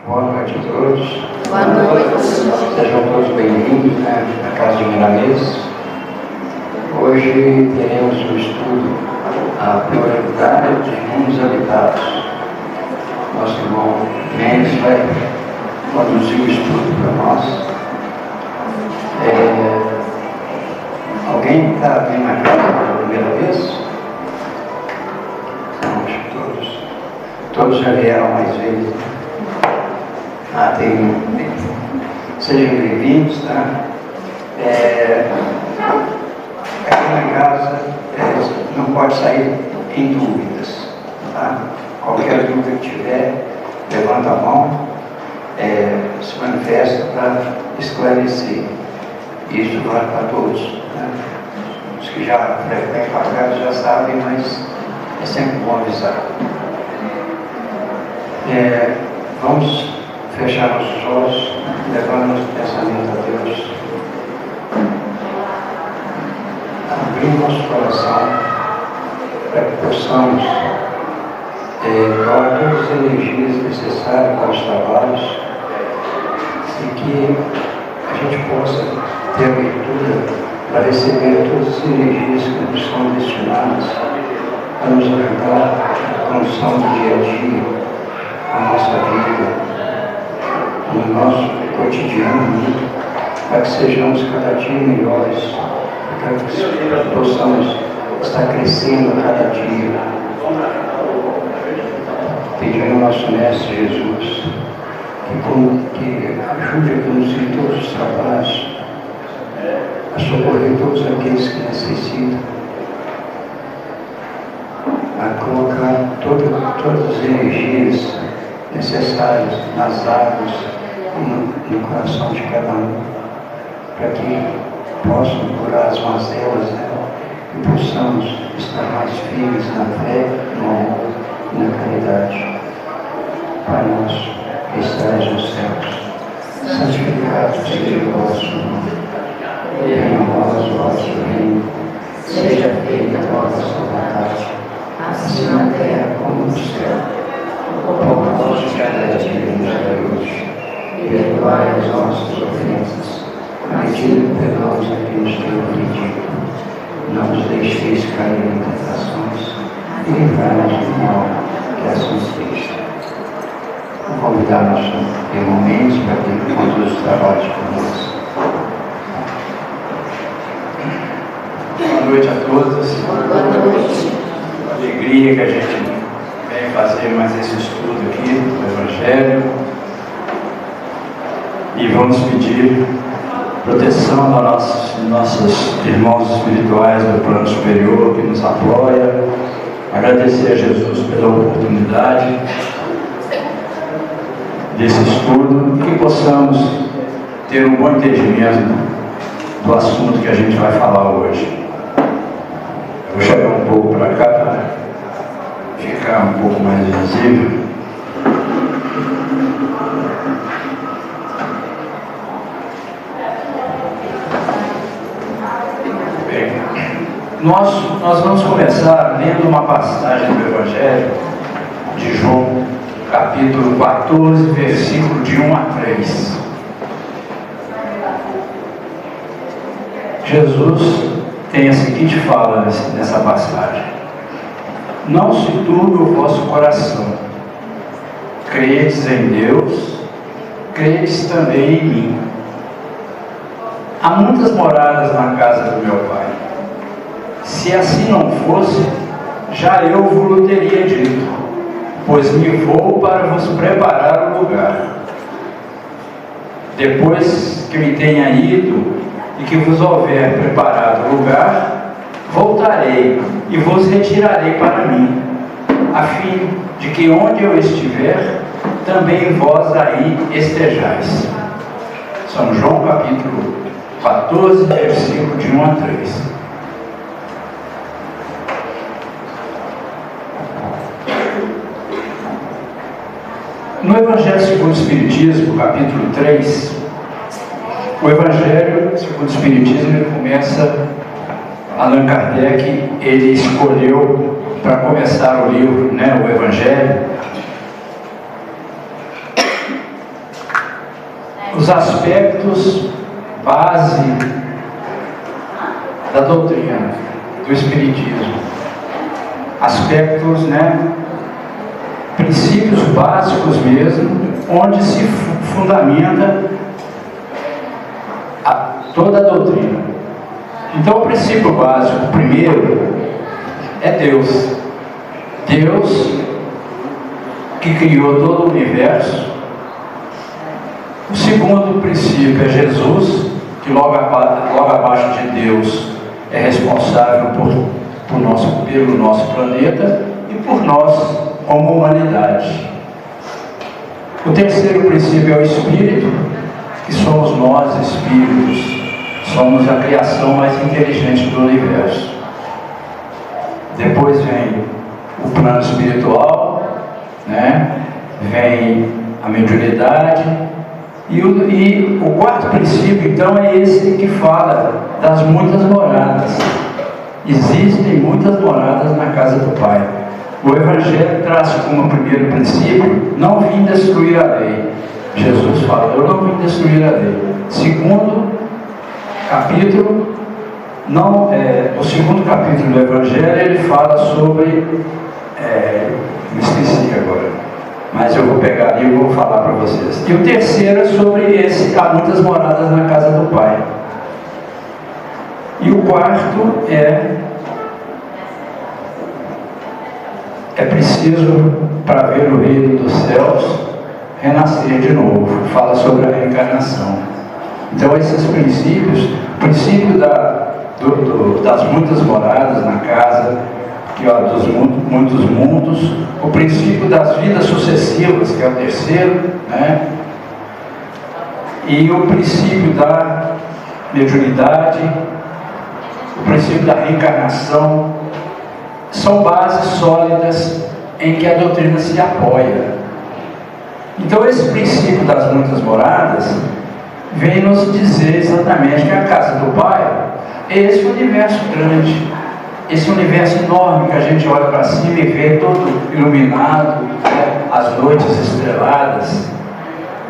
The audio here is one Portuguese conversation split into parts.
Boa noite a todos. Boa noite. Sejam todos bem-vindos à Casa de Milanês. Hoje teremos o estudo A Prioridade dos Mundos Habitados. Nosso irmão Mendes vai conduzir o estudo para nós. Alguém está bem na casa pela primeira vez? Não, acho que todos. Todos já vieram mais vezes. Tem um. Sejam bem-vindos, tá? Aqui na casa não pode sair em dúvidas, tá? Qualquer dúvida que tiver, levanta a mão, se manifesta para esclarecer. Isso vale para todos, né? Os que já frequentam a casa já sabem, mas é sempre bom avisar. Vamos fechar nossos olhos, levando nosso pensamento a Deus. Abrir nosso coração para que possamos doar todas as energias necessárias para os trabalhos e que a gente possa ter abertura para receber todas as energias que nos são destinadas para nos ajudar na condução do dia a dia, na nossa vida, no nosso cotidiano, para que sejamos cada dia melhores, para que possamos estar crescendo a cada dia. Pedindo ao nosso Mestre Jesus que ajude a conduzir todos os trabalhos, a socorrer todos aqueles que necessitam, a colocar todas as energias necessárias nas águas no coração de cada um, para que possam curar as mazelas, né? E possamos estar mais firmes na fé, no amor e na caridade. Pai nosso, que estais nos céus, santificado seja o vosso nome. Venha a nós o vosso reino, seja feita a vossa vontade, assim na terra como no céu. O pão nosso de cada dia nos dai hoje, e perdoai as nossas ofensas, à medida que perdoamos a quem nos tem ofendido. Não nos deixeis cair em tentações, e livrai-nos do mal, que assim seja. Vou convidar nosso irmão Mendes para que conduza os trabalhos conosco. Boa noite a todos. Boa noite. Alegria que a gente vem fazer mais esse estudo aqui do Evangelho. E vamos pedir proteção dos nossos irmãos espirituais do plano superior que nos apoia. Agradecer a Jesus pela oportunidade desse estudo e que possamos ter um bom entendimento do assunto que a gente vai falar hoje. Vou chegar um pouco para cá para ficar um pouco mais visível. Bem, nós vamos começar lendo uma passagem do Evangelho de João, capítulo 14, versículo de 1 a 3. Jesus tem a seguinte fala nessa passagem: não se turbe o vosso coração, credes em Deus, credes também em mim. Há muitas moradas na casa do meu Pai. Se assim não fosse, já eu vos teria dito, pois me vou para vos preparar o lugar. Depois que me tenha ido e que vos houver preparado o lugar, voltarei e vos retirarei para mim, a fim de que onde eu estiver, também vós aí estejais. São João capítulo 14, versículo de 1 a 3. No Evangelho segundo o Espiritismo, capítulo 3, o Evangelho segundo o Espiritismo, ele começa, Allan Kardec, ele escolheu para começar o livro, o Evangelho, os aspectos base da doutrina do Espiritismo. Aspectos, princípios básicos mesmo, onde se fundamenta toda a doutrina. Então, o princípio básico, primeiro, é Deus. Deus que criou todo o universo. O segundo princípio é Jesus, que logo abaixo de Deus é responsável pelo nosso planeta e por nós como humanidade. O terceiro princípio é o Espírito, que somos nós, espíritos. Somos a criação mais inteligente do universo. Depois vem o plano espiritual, vem a mediunidade. E o quarto princípio, então, é esse que fala das muitas moradas. Existem muitas moradas na casa do Pai. O Evangelho traz como primeiro princípio: não vim destruir a lei. Jesus fala: eu não vim destruir a lei. Segundo capítulo, o segundo capítulo do Evangelho, ele fala sobre, me esqueci agora, mas eu vou pegar ali e vou falar para vocês. E o terceiro é sobre há muitas moradas na casa do Pai. E o quarto é preciso, para ver o reino dos céus, renascer de novo. Fala sobre a reencarnação. Então, esses princípios, o princípio das muitas moradas na casa, dos muitos mundos, o princípio das vidas sucessivas, que é o terceiro, e o princípio da mediunidade, o princípio da reencarnação, são bases sólidas em que a doutrina se apoia. Então, esse princípio das muitas moradas vem nos dizer exatamente que a casa do Pai é esse universo grande, esse universo enorme que a gente olha para cima e vê todo iluminado, as noites estreladas,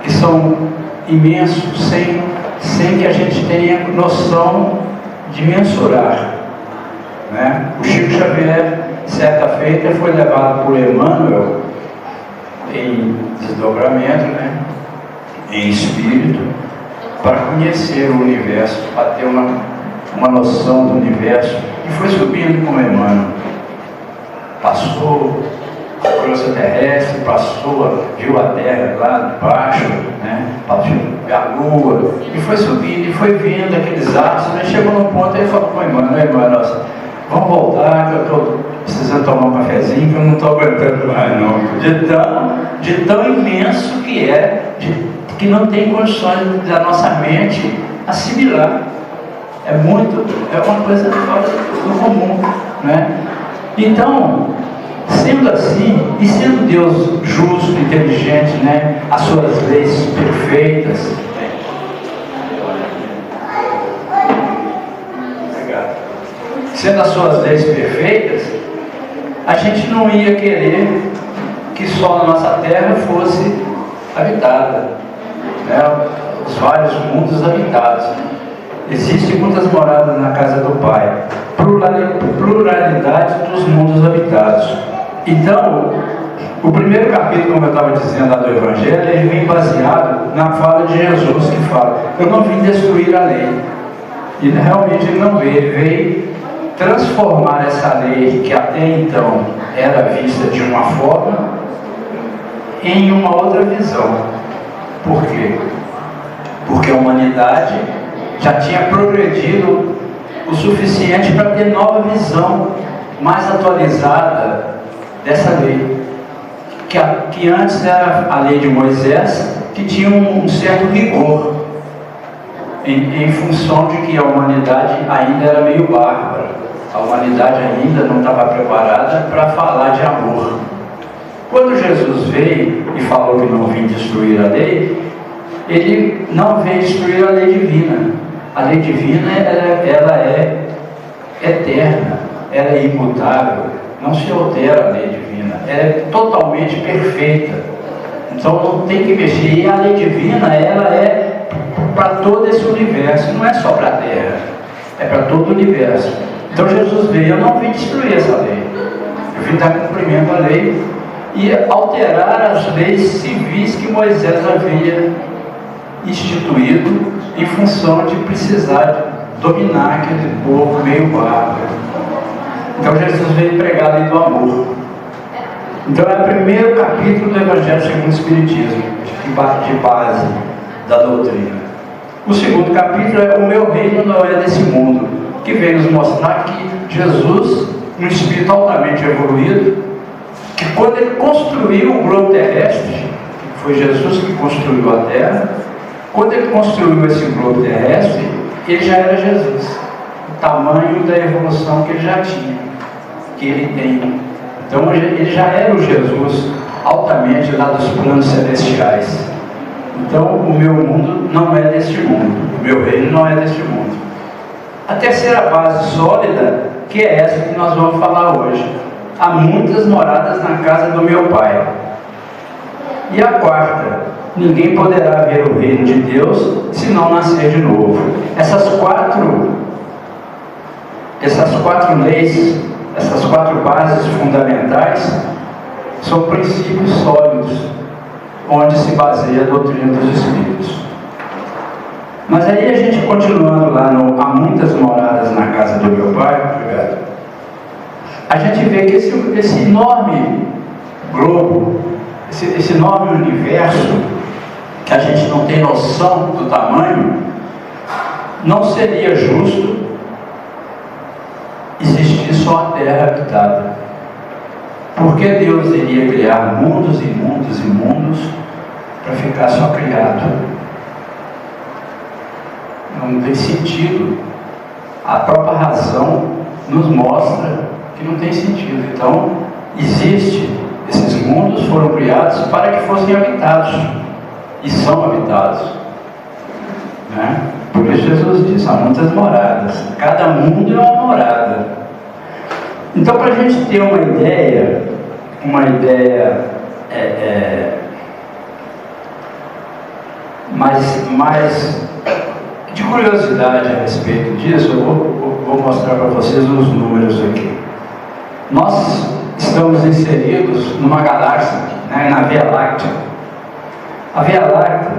que são imensos, sem que a gente tenha noção de mensurar. O Chico Xavier, certa feita, foi levado por Emmanuel em desdobramento, em espírito, para conhecer o universo, para ter uma noção do universo, e foi subindo com Emmanuel. Passou a crosta terrestre, viu a terra lá de baixo, passou a lua, e foi subindo, e foi vendo aqueles astros, chegou num ponto e ele falou com Emmanuel, vamos voltar, que eu estou precisando tomar um cafezinho, que eu não estou aguentando mais não. De tão imenso que que não tem condições da nossa mente assimilar. É uma coisa fora do comum, Então, sendo assim, e sendo Deus justo, inteligente, as suas leis perfeitas, sendo as suas leis perfeitas, a gente não ia querer que só a nossa terra fosse habitada, os vários mundos habitados. Existem muitas moradas na casa do Pai, pluralidade dos mundos habitados. Então, o primeiro capítulo, como eu estava dizendo lá do Evangelho, ele vem baseado na fala de Jesus, que fala: eu não vim destruir a lei. E realmente ele não veio, ele veio transformar essa lei, que até então era vista de uma forma, em uma outra visão. Por quê? Porque a humanidade já tinha progredido o suficiente para ter nova visão, mais atualizada dessa lei, que antes era a lei de Moisés, que tinha um certo rigor, em função de que a humanidade ainda era meio bárbara, a humanidade ainda não estava preparada para falar de amor. Quando Jesus veio e falou que não vinha destruir a lei, ele não veio destruir a lei divina. A lei divina, ela é eterna, ela é imutável, não se altera a lei divina, ela é totalmente perfeita, então não tem que mexer. E a lei divina, ela é para todo esse universo, não é só para a Terra, é para todo o universo. Então Jesus veio, eu não vim destruir essa lei, eu vim dar cumprimento à lei e alterar as leis civis que Moisés havia instituído em função de precisar dominar aquele povo meio bárbaro. Então Jesus veio pregar a lei do amor. Então é o primeiro capítulo do Evangelho segundo o Espiritismo, de base da doutrina. O segundo capítulo é o meu reino não é desse mundo, que vem nos mostrar que Jesus, um espírito altamente evoluído, que quando ele construiu o globo terrestre, foi Jesus que construiu a Terra, quando ele construiu esse globo terrestre, ele já era Jesus, o tamanho da evolução que ele já tinha, que ele tem. Então ele já era o Jesus altamente lá dos planos celestiais. Então o meu mundo não é deste mundo, o meu reino não é deste mundo. A terceira base sólida, que é essa que nós vamos falar hoje: há muitas moradas na casa do meu Pai. E a quarta: ninguém poderá ver o reino de Deus se não nascer de novo. Essas quatro leis, essas quatro bases fundamentais, são princípios sólidos onde se baseia a doutrina dos Espíritos. Mas aí a gente, continuando lá no há muitas moradas na casa do meu Pai, a gente vê que esse enorme globo, esse enorme universo, que a gente não tem noção do tamanho, não seria justo existir só a Terra habitada. Porque Deus iria criar mundos e mundos e mundos para ficar só criado? Não tem sentido. A própria razão nos mostra que não tem sentido. Então, esses mundos foram criados para que fossem habitados, e são habitados, né? Por isso Jesus disse: há muitas moradas, cada mundo é uma morada. Então, para a gente ter uma ideia mais de curiosidade a respeito disso, eu vou mostrar para vocês os números aqui. Nós estamos inseridos numa galáxia, né, na Via Láctea. A Via Láctea,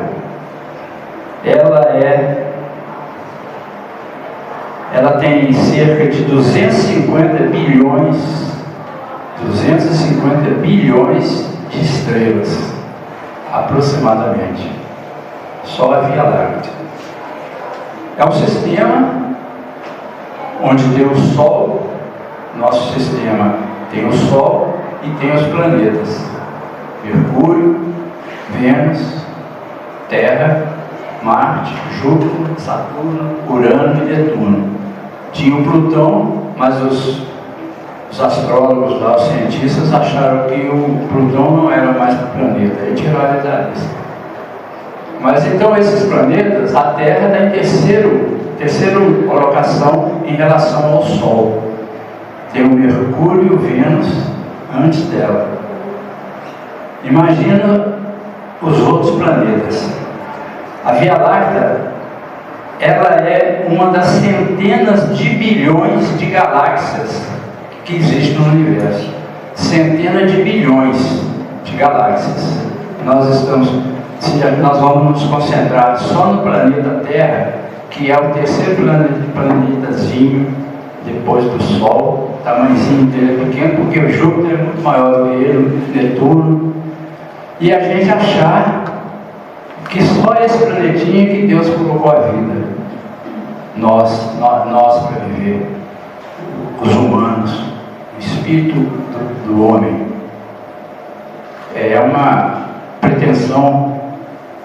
ela tem cerca de 250 bilhões de estrelas, aproximadamente. Só a Via Láctea. É um sistema onde tem o Sol. Nosso sistema tem o Sol e tem os planetas: Mercúrio, Vênus, Terra, Marte, Júpiter, Saturno, Urano e Netuno. Tinha o Plutão, mas os astrólogos lá, os cientistas, acharam que o Plutão não era mais um planeta, e tiraram ele da lista. Mas então esses planetas, a Terra está em terceira colocação em relação ao Sol. Tem o Mercúrio e o Vênus antes dela. Imagina os outros planetas. A Via Láctea, ela é uma das centenas de bilhões de galáxias que existem no universo. Centenas de bilhões de galáxias. Nós vamos nos concentrar só no planeta Terra, que é o terceiro planetazinho depois do Sol. O tamanhozinho dele é pequeno, porque o Júpiter é muito maior do que ele, Netuno. E a gente achar que só esse planetinha que Deus colocou a vida, nós para viver, os humanos, o espírito do homem. É uma pretensão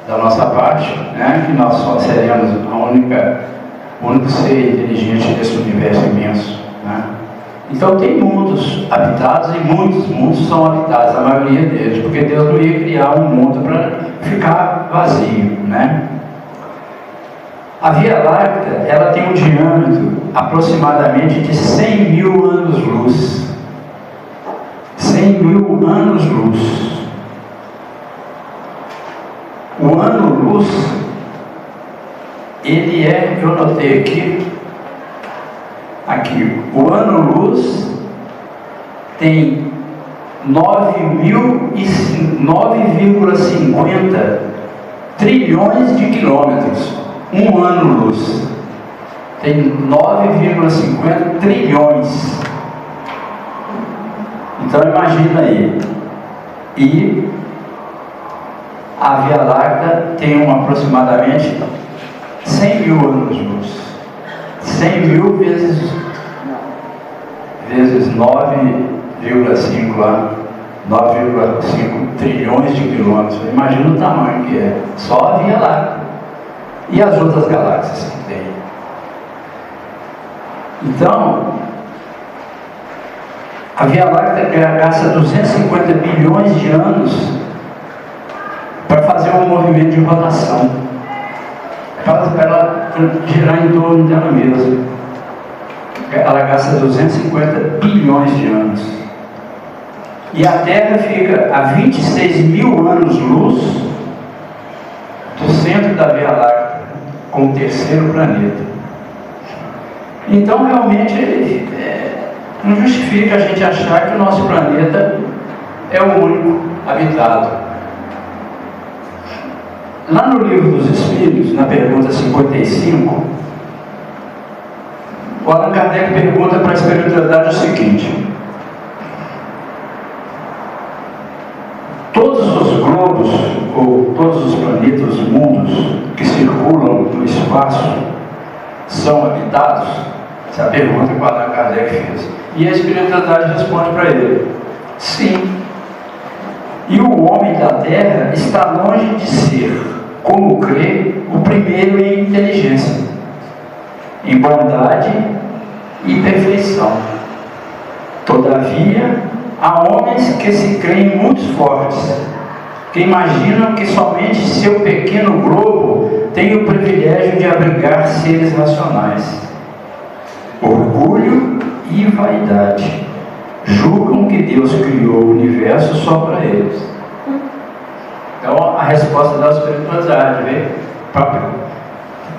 da nossa parte, né, que nós só seremos o único ser inteligente desse universo imenso, né? Então tem mundos habitados, e muitos mundos são habitados, a maioria deles, porque Deus não ia criar um mundo para ficar vazio, né? A Via Láctea, ela tem um diâmetro aproximadamente de 100 mil anos-luz. 100 mil anos-luz. O ano-luz ele é, eu notei aqui, o ano-luz tem 9,50 trilhões de quilômetros. Um ano-luz tem 9,50 trilhões. Então imagina aí. E a Via Láctea tem aproximadamente 100 mil anos-luz. 100 mil vezes 9,5 lá, 9,5 trilhões de quilômetros. Imagina o tamanho que é. Só a Via Láctea. E as outras galáxias que tem. Então, a Via Láctea gasta 250 bilhões de anos para fazer um movimento de rotação, para ela girar em torno dela mesma. Ela gasta 250 bilhões de anos. E a Terra fica a 26 mil anos-luz do centro da Via Láctea, como terceiro planeta. Então, realmente, não justifica a gente achar que o nosso planeta é o único habitado. Lá no Livro dos Espíritos, na pergunta 55, o Allan Kardec pergunta para a espiritualidade o seguinte: todos os globos, ou todos os planetas, os mundos que circulam no espaço são habitados? Essa é a pergunta que o Allan Kardec fez. E a espiritualidade responde para ele: sim. E o homem da Terra está longe de ser, como crê, o primeiro em inteligência, em bondade e perfeição. Todavia, há homens que se creem muito fortes, que imaginam que somente seu pequeno globo tem o privilégio de abrigar seres racionais. Orgulho e vaidade. Julgam que Deus criou o universo só para eles. Então, a resposta da espiritualidade, para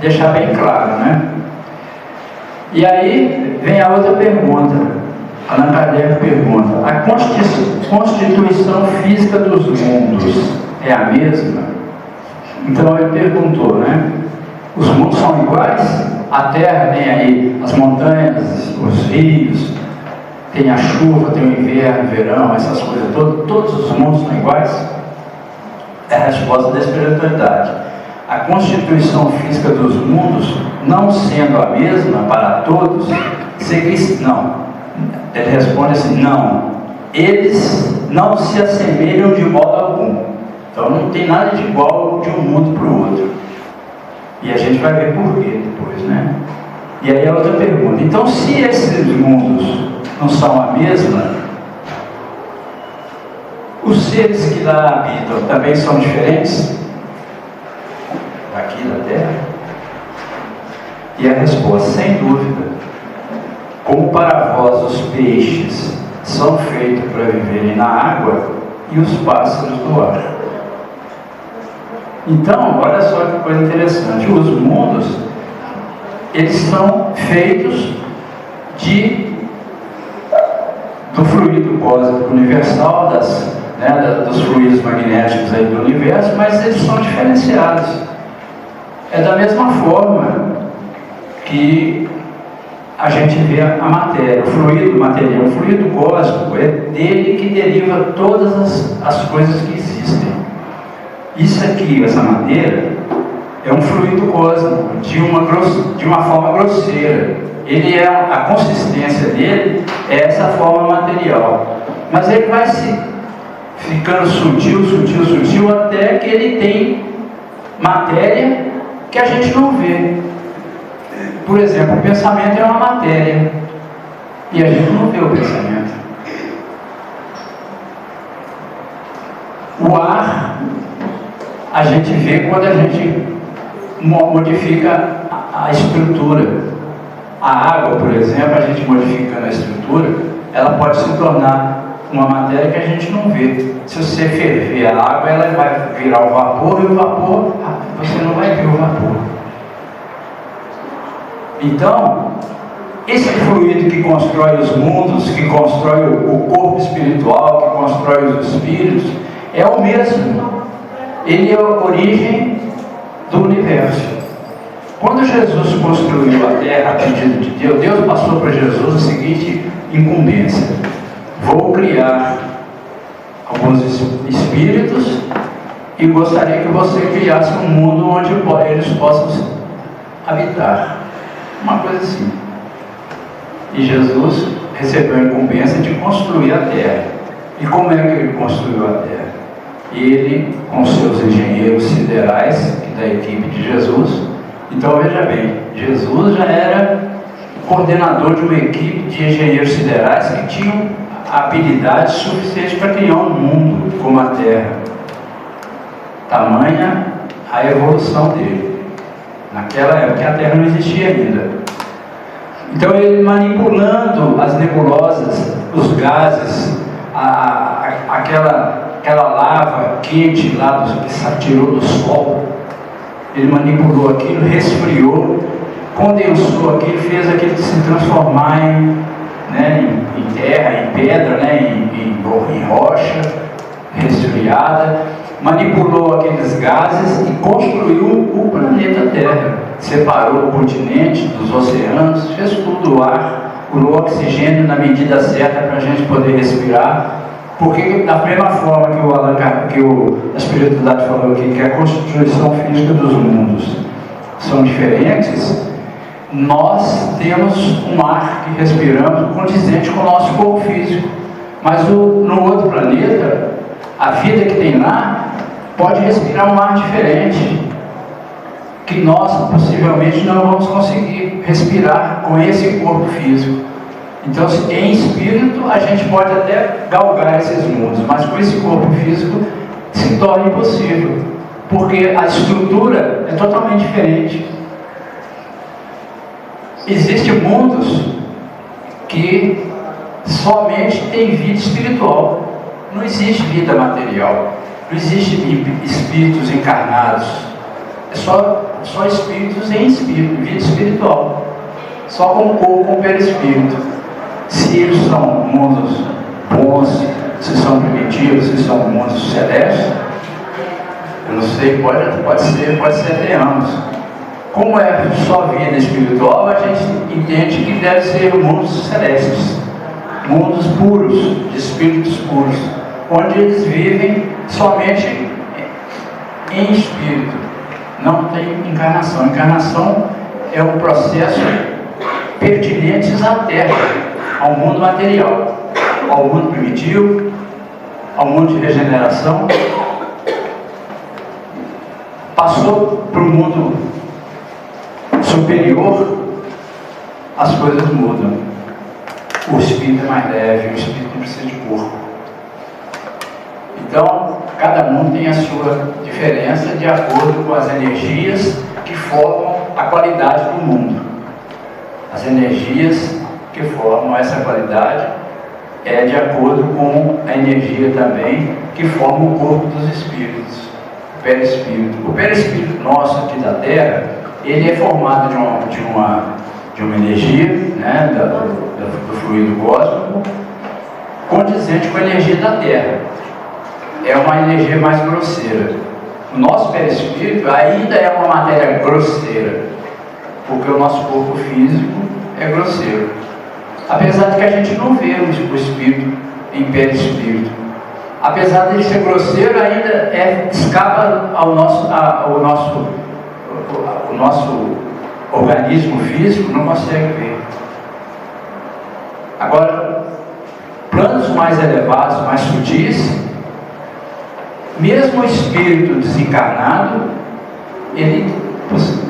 deixar bem claro, né? E aí vem a outra pergunta. Allan Kardec pergunta: a constituição física dos mundos é a mesma? Então ele perguntou, né? Os mundos são iguais? A Terra tem aí as montanhas, os rios, tem a chuva, tem o inverno, o verão, essas coisas todas. Todos os mundos são iguais? É a resposta da espiritualidade. A constituição física dos mundos, não sendo a mesma para todos, não. Ele responde assim: não. Eles não se assemelham de modo algum. Então não tem nada de igual de um mundo para o outro. E a gente vai ver por quê depois, né? E aí a outra pergunta: então, se esses mundos não são a mesma, os seres que lá habitam também são diferentes daqui da Terra? E a resposta: sem dúvida. Como para vós os peixes são feitos para viverem na água e os pássaros do ar. Então, olha só que coisa interessante. Os mundos, eles são feitos do fluido cósmico universal, dos fluidos magnéticos aí do universo, mas eles são diferenciados. É da mesma forma que a gente vê a matéria, o fluido material, o fluido cósmico, é dele que deriva todas as coisas que existem. Isso aqui, essa madeira, é um fluido cósmico, de uma forma grosseira. A consistência dele é essa forma material. Mas ele vai se ficando sutil, até que ele tem matéria que a gente não vê. Por exemplo, o pensamento é uma matéria e a gente não vê o pensamento. O ar a gente vê quando a gente modifica a estrutura. A água, por exemplo, a gente modificando a estrutura, ela pode se tornar uma matéria que a gente não vê. Se você ferver a água, ela vai virar o vapor, e o vapor, você não vai ver o vapor. Então, esse fluido que constrói os mundos, que constrói o corpo espiritual, que constrói os espíritos, é o mesmo. Ele é a origem do universo. Quando Jesus construiu a terra a pedido de Deus, Deus passou para Jesus a seguinte incumbência: vou criar alguns espíritos e gostaria que você criasse um mundo onde eles possam habitar. Uma coisa assim. E Jesus recebeu a incumbência de construir a terra. E como é que ele construiu a terra? Ele, com seus engenheiros siderais, da equipe de Jesus. Então veja bem, Jesus já era coordenador de uma equipe de engenheiros siderais que tinham habilidade suficiente para criar um mundo como a terra. Tamanha a evolução dele. Naquela época a terra não existia ainda. Então ele manipulando as nebulosas, os gases, aquela lava quente lá que tirou do sol, ele manipulou aquilo, resfriou, condensou aquilo, fez aquilo se transformar em terra, em pedra, em rocha resfriada, manipulou aqueles gases e construiu o planeta Terra. Separou o continente dos oceanos, fez tudo, o ar, o oxigênio na medida certa para a gente poder respirar. Porque da mesma forma que a espiritualidade falou aqui, que a constituição física dos mundos são diferentes, nós temos um ar que respiramos condizente com o nosso corpo físico. Mas no outro planeta, a vida que tem lá pode respirar um ar diferente, que nós possivelmente não vamos conseguir respirar com esse corpo físico. Então, em espírito, a gente pode até galgar esses mundos, mas com esse corpo físico se torna impossível, porque a estrutura é totalmente diferente. Existem mundos que somente têm vida espiritual, não existe vida material, não existe espíritos encarnados, é só espíritos em espírito, vida espiritual, só com o corpo, com o perispírito. Se eles são mundos bons, se são primitivos, se são mundos celestes, eu não sei, pode ser até ambos. Como é só vida espiritual, a gente entende que deve ser mundos celestes, mundos puros, de espíritos puros, onde eles vivem somente em espírito, não tem encarnação. Encarnação é um processo pertinente à Terra, ao mundo material, ao mundo primitivo, ao mundo de regeneração. Passou para o mundo superior, as coisas mudam. O espírito é mais leve, o espírito não precisa de corpo. Então, cada mundo tem a sua diferença de acordo com as energias que formam a qualidade do mundo. As energias que formam essa qualidade é de acordo com a energia também que forma o corpo dos espíritos, o perispírito. O perispírito nosso aqui da Terra, ele é formado de uma energia, né, do fluido cósmico, condizente com a energia da Terra. É uma energia mais grosseira. O nosso perispírito ainda é uma matéria grosseira, porque o nosso corpo físico é grosseiro. Apesar de que a gente não vê o espírito em perispírito. Apesar de ele ser grosseiro, ainda escapa ao nosso organismo físico, não consegue ver. Agora, planos mais elevados, mais sutis, mesmo o espírito desencarnado, ele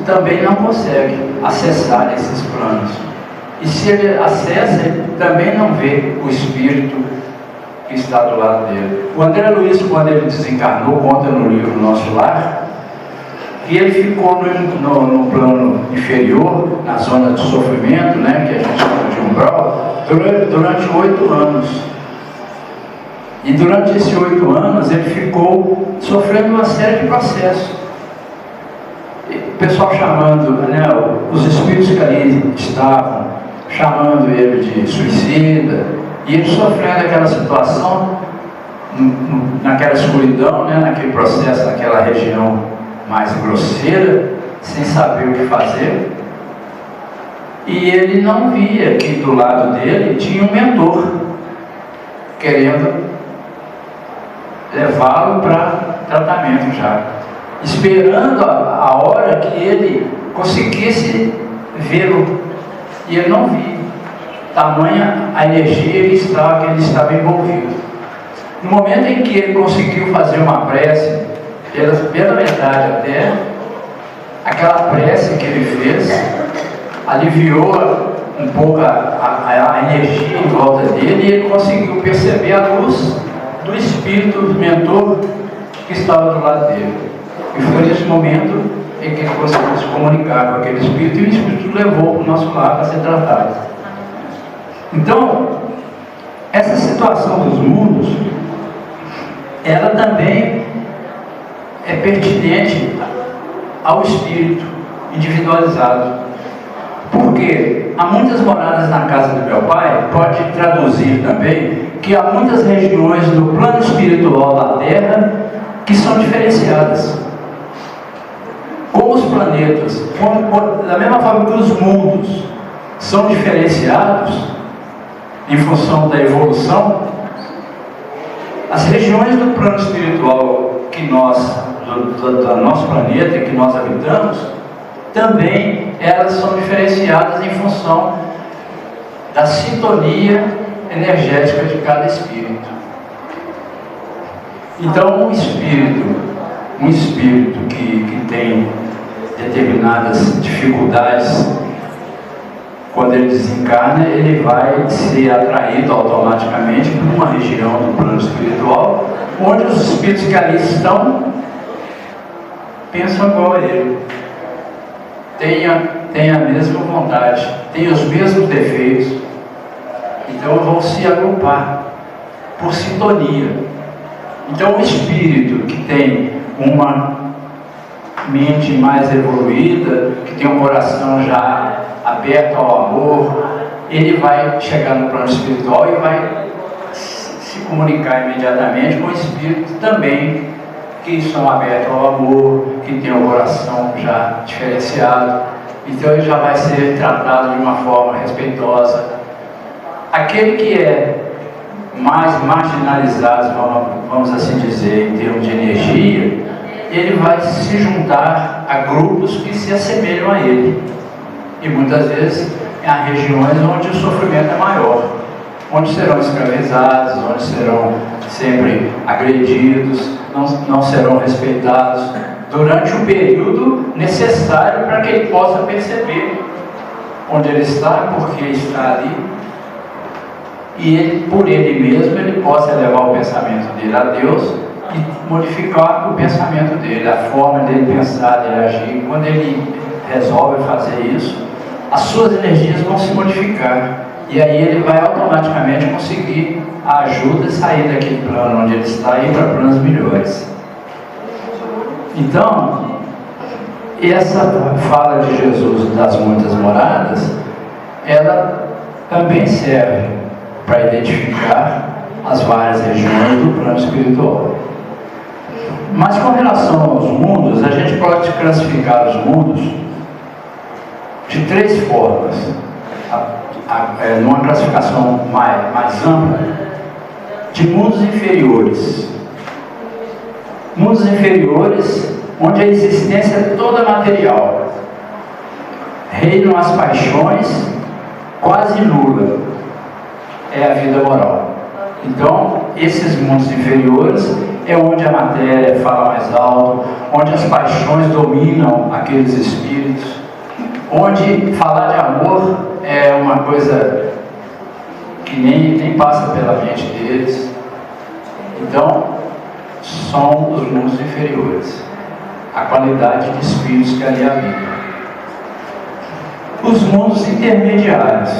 também não consegue acessar esses planos. E se ele acessa, ele também não vê o espírito que está do lado dele. O André Luiz, quando ele desencarnou, conta no livro Nosso Lar, que ele ficou no plano inferior, na zona de sofrimento, né, que a gente chama de umbral, durante 8 anos. E durante esses 8 anos ele ficou sofrendo uma série de processos. pessoal chamando, né, os espíritos que ali estavam, chamando ele de suicida, e ele sofrendo aquela situação, naquela escuridão, né, naquele processo, naquela região mais grosseira, sem saber o que fazer. E ele não via que do lado dele tinha um mentor, querendo levá-lo para tratamento já, esperando a hora que ele conseguisse vê-lo, e ele não via, tamanha a energia que ele estava envolvido. No momento em que ele conseguiu fazer uma prece, pela metade até, aquela prece que ele fez aliviou um pouco a energia em volta dele, e ele conseguiu perceber a luz do espírito do mentor que estava do lado dele. E foi nesse momento em que ele conseguiu se comunicar com aquele espírito, e o espírito levou para o nosso lar para ser tratado. Então, essa situação dos mundos, ela também é pertinente ao espírito individualizado. Porque há muitas moradas na casa do meu pai, pode traduzir também que há muitas regiões do plano espiritual da Terra que são diferenciadas. Como os planetas, da mesma forma que os mundos são diferenciados em função da evolução, as regiões do plano espiritual que nós, do nosso planeta que nós habitamos, também elas são diferenciadas em função da sintonia energética de cada espírito. Então, um espírito que tem determinadas dificuldades, quando ele desencarna, ele vai ser atraído automaticamente por uma região do plano espiritual, onde os espíritos que ali estão pensam igual a ele. Tem a mesma vontade, tem os mesmos defeitos, então vão se agrupar por sintonia. Então o espírito que tem uma mente mais evoluída, que tem um coração já aberto ao amor, ele vai chegar no plano espiritual e vai se comunicar imediatamente com espíritos também que são abertos ao amor, que tem o coração já diferenciado. Então ele já vai ser tratado de uma forma respeitosa. Aquele que é mais marginalizado, vamos assim dizer, em termos de energia, ele vai se juntar a grupos que se assemelham a ele. E muitas vezes há regiões onde o sofrimento é maior, onde serão escravizados, onde serão sempre agredidos, não serão respeitados durante o período necessário para que ele possa perceber onde ele está, porque está ali, e ele, por ele mesmo, ele possa levar o pensamento dele a Deus e modificar o pensamento dele, a forma dele pensar, dele agir. Quando ele resolve fazer isso, as suas energias vão se modificar, e aí ele vai automaticamente conseguir a ajuda a sair daquele plano onde ele está e ir para planos melhores. Então, essa fala de Jesus das muitas moradas, ela também serve para identificar as várias regiões do plano espiritual. Mas com relação aos mundos, a gente pode classificar os mundos de três formas, numa classificação mais ampla, de mundos inferiores. Mundos inferiores, onde a existência é toda material, reinam as paixões quase nula, é a vida moral. Então, esses mundos inferiores é onde a matéria fala mais alto, onde as paixões dominam aqueles espíritos, onde falar de amor é uma coisa que nem passa pela mente deles. Então, são os mundos inferiores, a qualidade de espíritos que ali habitam. Os mundos intermediários,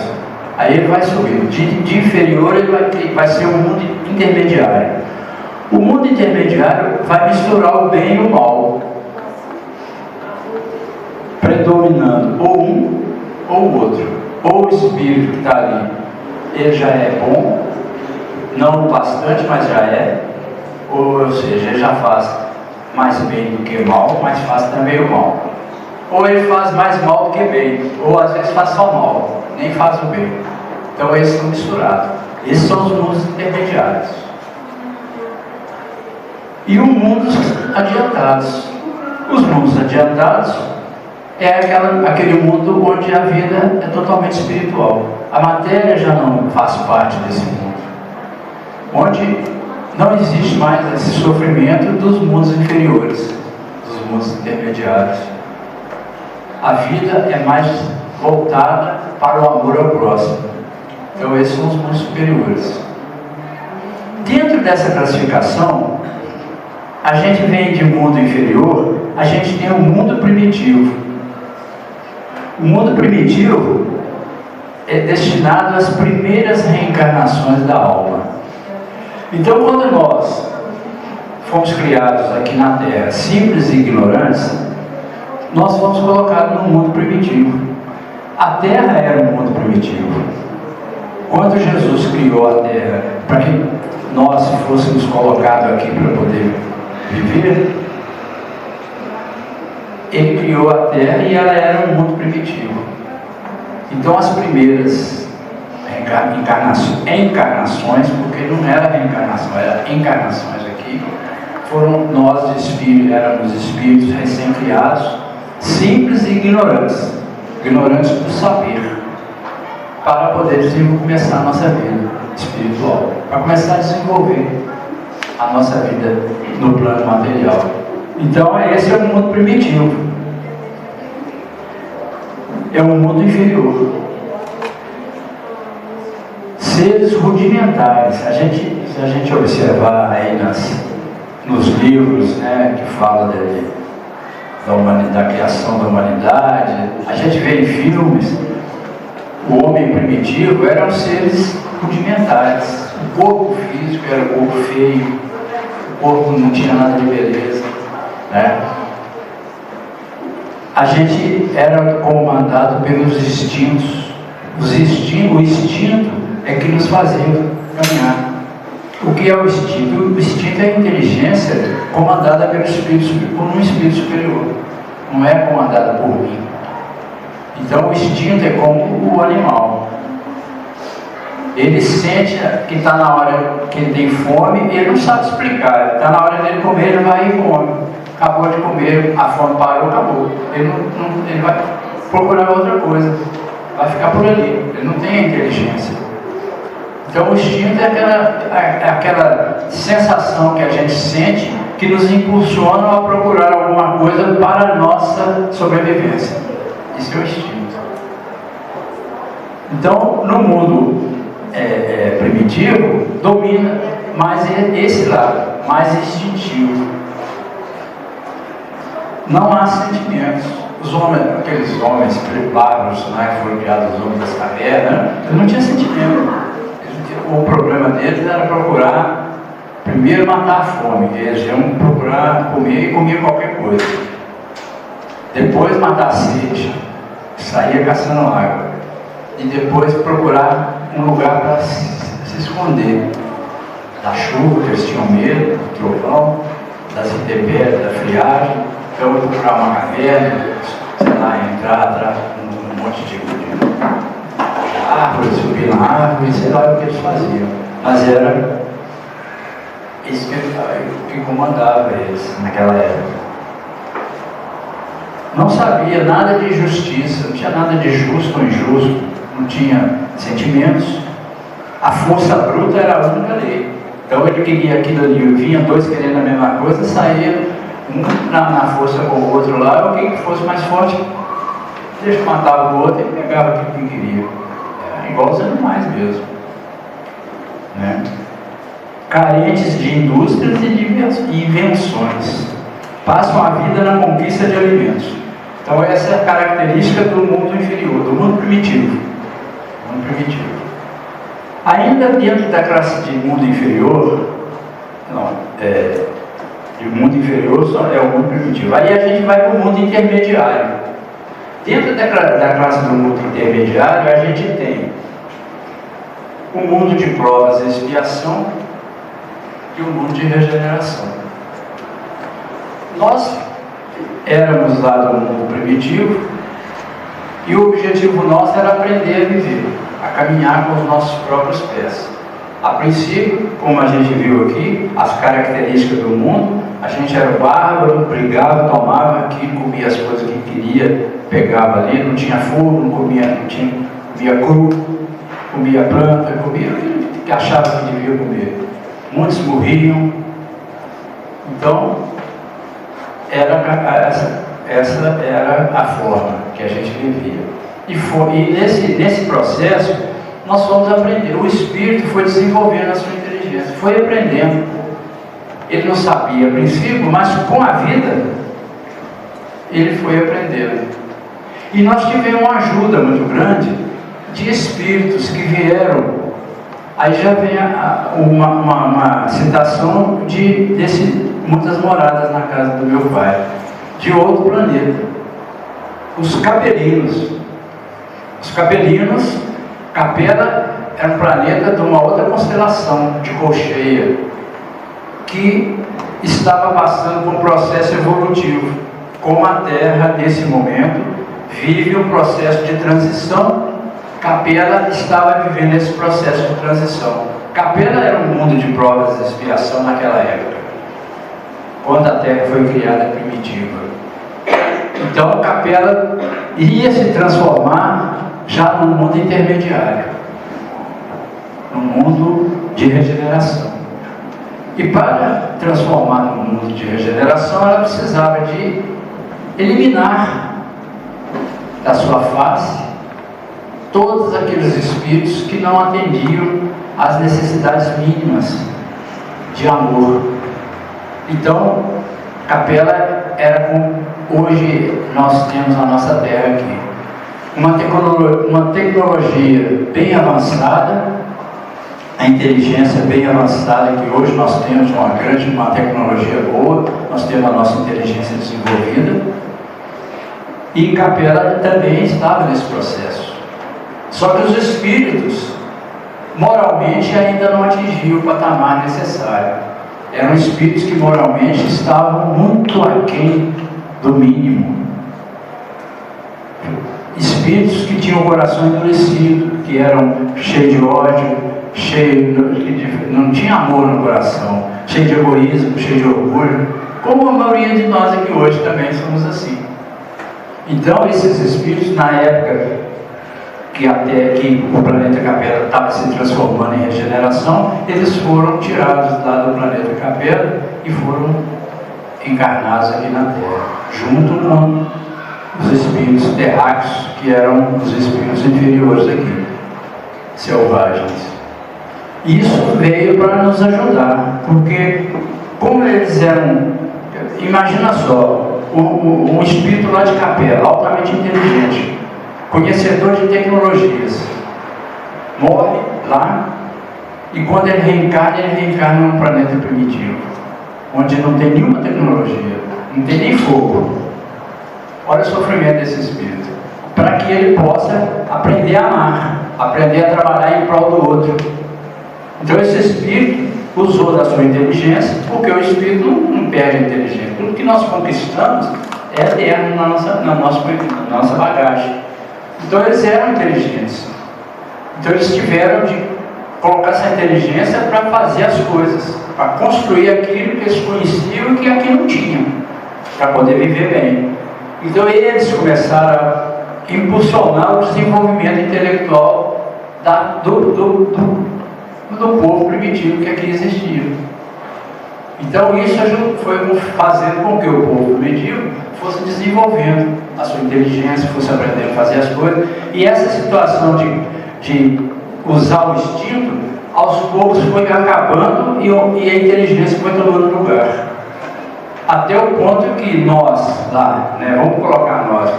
aí ele vai subir, de inferior ele vai ser um mundo intermediário. O mundo intermediário vai misturar o bem e o mal. predominando ou um ou o outro. Ou o espírito que está ali, ele já é bom, não o bastante, mas já é. Ou seja, ele já faz mais bem do que mal, mas faz também o mal. Ou ele faz mais mal do que bem, ou às vezes faz só mal, nem faz o bem. Então esses são misturados. Esses são os mundos intermediários. E os mundos adiantados. Os mundos adiantados é aquele mundo onde a vida é totalmente espiritual. A matéria já não faz parte desse mundo. Onde não existe mais esse sofrimento dos mundos inferiores, dos mundos intermediários. A vida é mais voltada para o amor ao próximo. Então esses são os mundos superiores. Dentro dessa classificação, a gente vem de mundo inferior, a gente tem o mundo primitivo. O mundo primitivo é destinado às primeiras reencarnações da alma. Então, quando nós fomos criados aqui na Terra, simples e ignorantes, nós fomos colocados no mundo primitivo. A Terra era um mundo primitivo. Quando Jesus criou a Terra, para que nós fôssemos colocados aqui para poder viver, Ele criou a Terra e ela era um mundo primitivo. Então as primeiras encarnações, porque não era reencarnação, era encarnações aqui, foram nós de espírito, éramos espíritos recém-criados, simples e ignorantes do saber, para poder começar a nossa vida espiritual, para começar a desenvolver a nossa vida no plano material. Então esse é o mundo primitivo, é um mundo inferior, seres rudimentares. Se a gente observar aí nos livros, né, que fala da criação da humanidade, a gente vê em filmes, o homem primitivo eram seres rudimentares. O corpo físico era o corpo feio, o corpo não tinha nada de beleza, né? A gente era comandado pelos instintos. O instinto é que nos fazia caminhar. O que é o instinto? O instinto é a inteligência comandada por um espírito superior. Não é comandada por mim. Então o instinto é como o animal. Ele sente que está na hora que ele tem fome, ele não sabe explicar. Está na hora dele comer, ele vai e come. Acabou de comer, a fome parou, acabou. Ele vai procurar outra coisa. Vai ficar por ali. Ele não tem a inteligência. Então o instinto é aquela sensação que a gente sente que nos impulsiona a procurar alguma coisa para a nossa sobrevivência. Isso é o instinto. Então, no mundo primitivo, domina mais esse lado, mais instintivo. Não há sentimentos. Aqueles homens bárbaros, né, que foram criados os homens das cavernas, eles não tinham sentimento. O problema deles era procurar, primeiro matar a fome, eles iam procurar comer e comer qualquer coisa. Depois matar a sede, saía caçando água. E depois procurar um lugar para se esconder da chuva, que eles tinham medo, do trovão, das intempéries, da friagem. Então eu procurar uma caverna, sei lá, entrar atrás de um monte de árvores, subir na árvore, sei lá o que eles faziam. Mas era isso que comandava eles naquela época. Não sabia nada de justiça, não tinha nada de justo ou injusto, não tinha sentimentos. A força bruta era a única lei. Então ele queria aquilo ali, vinha dois querendo a mesma coisa, saía um na força com o outro lá, alguém que fosse mais forte, deixa matava o outro e pegava o que queria. Era igual os animais mesmo, né? Carentes de indústrias e de invenções, passam a vida na conquista de alimentos. Então essa é a característica do mundo inferior, do mundo primitivo. Ainda dentro da classe de mundo inferior, de mundo inferior só é o mundo primitivo. Aí a gente vai para o mundo intermediário. Dentro da classe do mundo intermediário, a gente tem o mundo de provas e expiação e o mundo de regeneração. Nós éramos lá do mundo primitivo e o objetivo nosso era aprender a viver, a caminhar com os nossos próprios pés. A princípio, como a gente viu aqui, as características do mundo, a gente era bárbaro, brigava, tomava aqui, comia as coisas que queria, pegava ali, não tinha fogo, não comia cru, comia planta, comia aquilo que achava que devia comer. Muitos morriam. Então, essa era a forma que a gente vivia. E nesse processo, nós fomos aprender. O espírito foi desenvolvendo a sua inteligência, foi aprendendo. Ele não sabia a princípio, mas com a vida, ele foi aprendendo. E nós tivemos uma ajuda muito grande de espíritos que vieram. Aí já vem uma citação de muitas moradas na casa do meu pai, de outro planeta. Os capelinos. Os capelinos, Capela era um planeta de uma outra constelação, de Colcheia, que estava passando por um processo evolutivo. Como a Terra, nesse momento, vive um processo de transição, Capela estava vivendo esse processo de transição. Capela era um mundo de provas e expiação naquela época, quando a Terra foi criada primitiva. Então, Capela ia se transformar já no mundo intermediário, no mundo de regeneração. E para transformar no mundo de regeneração, ela precisava de eliminar da sua face todos aqueles espíritos que não atendiam às necessidades mínimas de amor. Então, Capela era como hoje nós temos na nossa terra aqui. Uma tecnologia bem avançada, a inteligência bem avançada, que hoje nós temos uma tecnologia boa, nós temos a nossa inteligência desenvolvida, e Capela também estava nesse processo. Só que os espíritos, moralmente, ainda não atingiam o patamar necessário. Eram espíritos que moralmente estavam muito aquém do mínimo. Espíritos que tinham o coração endurecido, que eram cheios de ódio, não tinha amor no coração, cheio de egoísmo, cheio de orgulho, como a maioria de nós aqui hoje também somos assim. Então, esses espíritos, na época que o planeta Capela estava se transformando em regeneração, eles foram tirados lá do planeta Capela e foram encarnados aqui na Terra, junto com os espíritos terráqueos, que eram os espíritos inferiores aqui, selvagens. Isso veio para nos ajudar, porque como eles eram, imagina só, um espírito lá de Capela, altamente inteligente, conhecedor de tecnologias, morre lá, e quando ele reencarna num planeta primitivo, onde não tem nenhuma tecnologia, não tem nem fogo. Olha o sofrimento desse espírito, para que ele possa aprender a amar, aprender a trabalhar em prol do outro. Então esse espírito usou da sua inteligência, porque o espírito não perde a inteligência. Tudo que nós conquistamos é eterno na nossa bagagem. Então eles eram inteligentes. Então eles tiveram de colocar essa inteligência para fazer as coisas, para construir aquilo que eles conheciam e que aqui não tinham, para poder viver bem. Então eles começaram a impulsionar o desenvolvimento intelectual do povo primitivo que aqui existia. Então isso foi fazendo com que o povo primitivo fosse desenvolvendo a sua inteligência, fosse aprendendo a fazer as coisas. E essa situação de usar o instinto, aos poucos foi acabando e a inteligência foi tomando lugar. Até o ponto que nós, lá, vamos colocar nós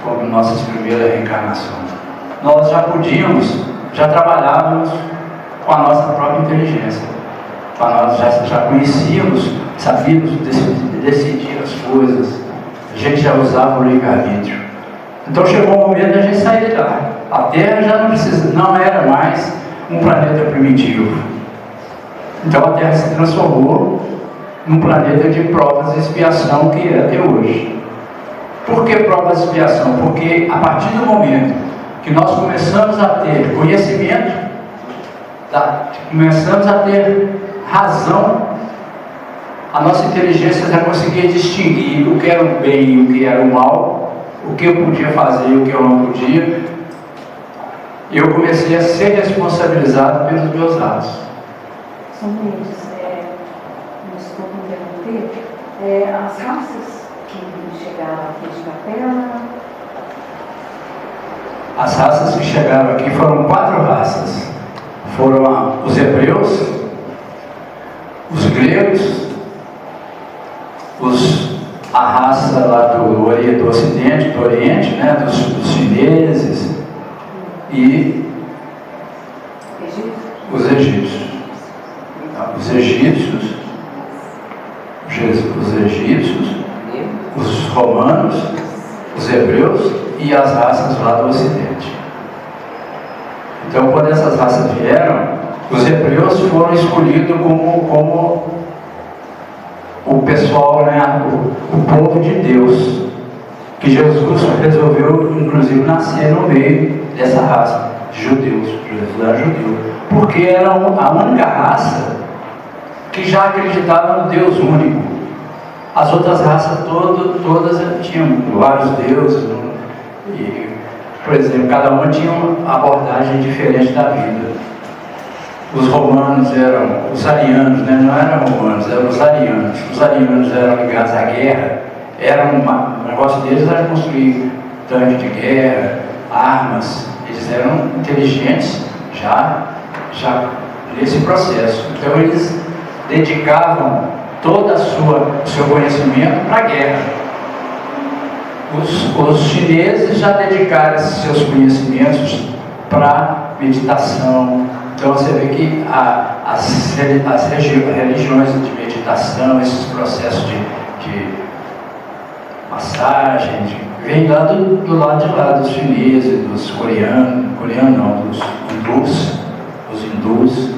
como nossas primeiras reencarnações, nós já trabalhávamos com a nossa própria inteligência. Nós já conhecíamos, sabíamos decidir as coisas, a gente já usava o livre-arbítrio. Então chegou o momento de a gente sair de lá. A Terra já não era mais um planeta primitivo. Então a Terra se transformou num planeta de provas e expiação que é até hoje. Por que provas e expiação? Porque a partir do momento que nós começamos a ter conhecimento, começamos a ter razão, a nossa inteligência já conseguia distinguir o que era o bem e o que era o mal, o que eu podia fazer e o que eu não podia. Eu comecei a ser responsabilizado pelos meus atos. São muitos, desculpa interromper, as raças que chegaram aqui de Capela. As raças que chegaram aqui foram 4 raças. Foram os hebreus, os gregos, a raça lá do Ocidente, do Oriente, né, dos chineses e os egípcios. Os egípcios, os romanos, os hebreus e as raças lá do Ocidente. Então, quando essas raças vieram, os hebreus foram escolhidos como o pessoal, né, o povo de Deus, que Jesus resolveu, inclusive, nascer no meio dessa raça de judeus. Jesus era judeu, porque era a única raça que já acreditava no Deus único. As outras raças todas tinham vários deuses, e, por exemplo, cada uma tinha uma abordagem diferente da vida. Os romanos eram os arianos, né? Não eram romanos, eram os arianos. Os arianos eram ligados à guerra. O negócio deles era construir tanque de guerra, armas. Eles eram inteligentes já nesse processo. Então eles dedicavam todo o seu conhecimento para a guerra. Os chineses já dedicaram esses seus conhecimentos para meditação. Então você vê que as religiões de meditação, esses processos de massagem, vem lá do lado de lá, dos chineses, dos dos hindus,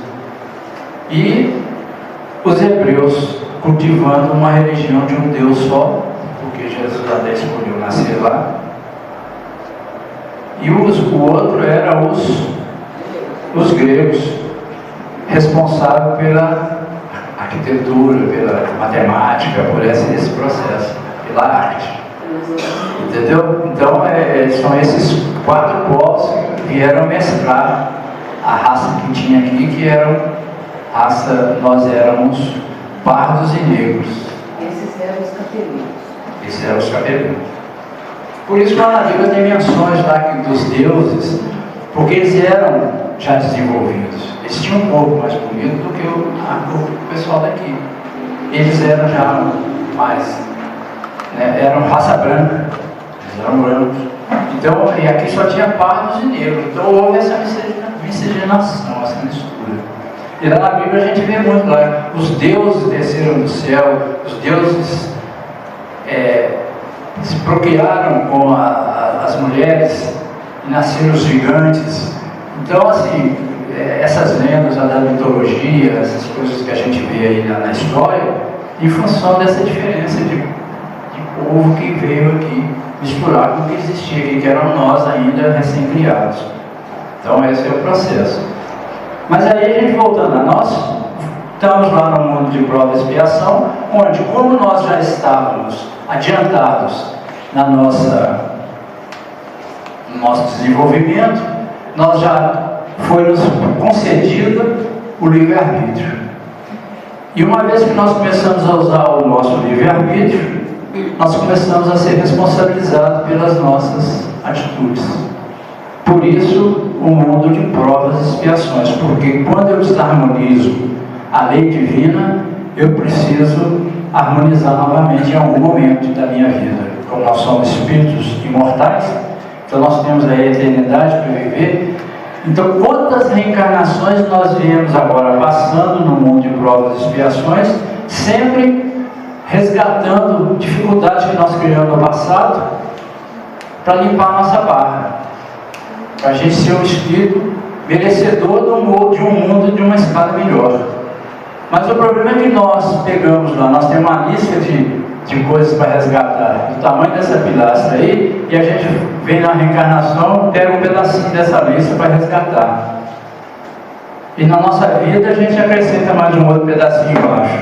e os hebreus cultivando uma religião de um Deus só, porque Jesus até escolheu nascer lá. E o outro era os gregos, responsáveis pela arquitetura, pela matemática, por esse processo, pela arte. Entendeu? Então, são esses 4 povos que vieram mesclar a raça que tinha aqui, que nós éramos pardos e negros. Esses eram os capelinhos. Esses eram os capelinhos. Por isso, lá na Bíblia tem menções lá dos deuses, porque eles eram já desenvolvidos. Eles tinham um corpo mais bonito do que o pessoal daqui. Eles eram já mais, né, eram raça branca, eles eram brancos. Então, e aqui só tinha pardos e negros. Então houve essa miscigenação, essa mistura. E lá na Bíblia a gente vê muito lá, os deuses desceram do céu, os deuses se procriaram com as mulheres, e nasceram os gigantes. Então, assim, essas lendas da mitologia, essas coisas que a gente vê aí na história, em função dessa diferença de povo que veio aqui misturar com o que existia aqui, que eram nós ainda recém-criados. Então, esse é o processo. Mas aí, a gente voltando a nós, estamos lá no mundo de prova e expiação, onde, como nós já estávamos adiantados no nosso desenvolvimento, nós já foi-nos concedido o livre-arbítrio. E uma vez que nós começamos a usar o nosso livre-arbítrio, nós começamos a ser responsabilizados pelas nossas atitudes. Por isso, o mundo de provas e expiações, porque quando eu desarmonizo a lei divina, eu preciso harmonizar novamente em algum momento da minha vida. Como nós somos espíritos imortais, então nós temos a eternidade para viver. Então, quantas reencarnações nós viemos agora passando no mundo de provas e expiações, sempre resgatando dificuldades que nós criamos no passado, para limpar a nossa barra, para a gente ser um espírito merecedor de um mundo de uma escala melhor. Mas o problema é que nós pegamos lá, nós temos uma lista de coisas para resgatar, do tamanho dessa pilastra aí, e a gente vem na reencarnação, pega um pedacinho dessa lista para resgatar. E na nossa vida a gente acrescenta mais um outro pedacinho embaixo.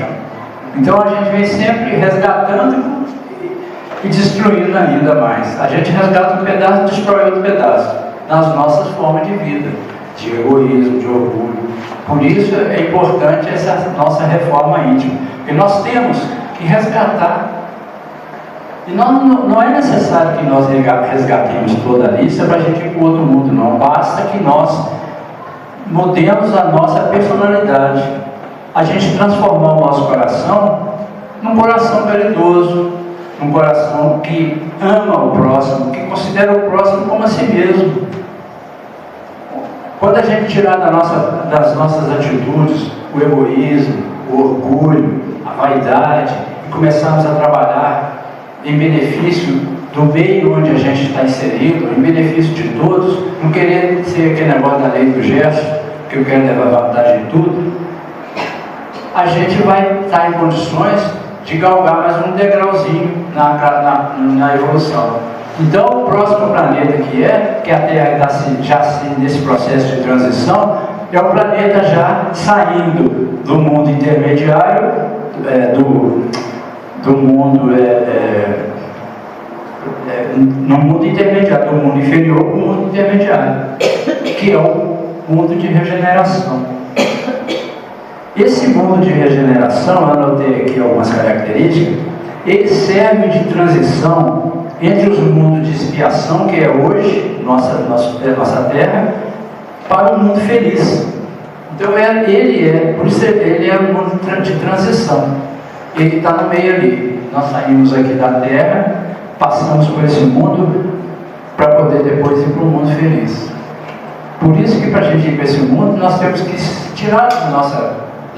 Então a gente vem sempre resgatando e destruindo ainda mais. A gente resgata um pedaço e destrói outro pedaço, nas nossas formas de vida, de egoísmo, de orgulho. Por isso é importante essa nossa reforma íntima, porque nós temos que resgatar. E não é necessário que nós resgatemos toda a lista para a gente ir para o outro mundo, não. Basta que nós mudemos a nossa personalidade, a gente transformar o nosso coração num coração caridoso, num coração que ama o próximo, que considera o próximo como a si mesmo. Quando a gente tirar das nossas atitudes o egoísmo, o orgulho, a vaidade, e começarmos a trabalhar em benefício do meio onde a gente está inserido, em benefício de todos, não querer ser aquele negócio da lei do gesto, que eu quero levar vantagem em tudo, a gente vai estar em condições de galgar mais um degrauzinho na evolução. Então, o próximo planeta que a Terra está nesse processo de transição, é o planeta já saindo do mundo intermediário, no mundo intermediário, do mundo inferior para o mundo intermediário, que é o mundo de regeneração. Esse mundo de regeneração, eu anotei aqui algumas características, ele serve de transição entre os mundos de expiação, que é hoje, nossa Terra, para um mundo feliz. Então por isso ele é um mundo de transição. Ele está no meio ali. Nós saímos aqui da Terra, passamos por esse mundo para poder depois ir para um mundo feliz. Por isso que para a gente ir para esse mundo, nós temos que tirar da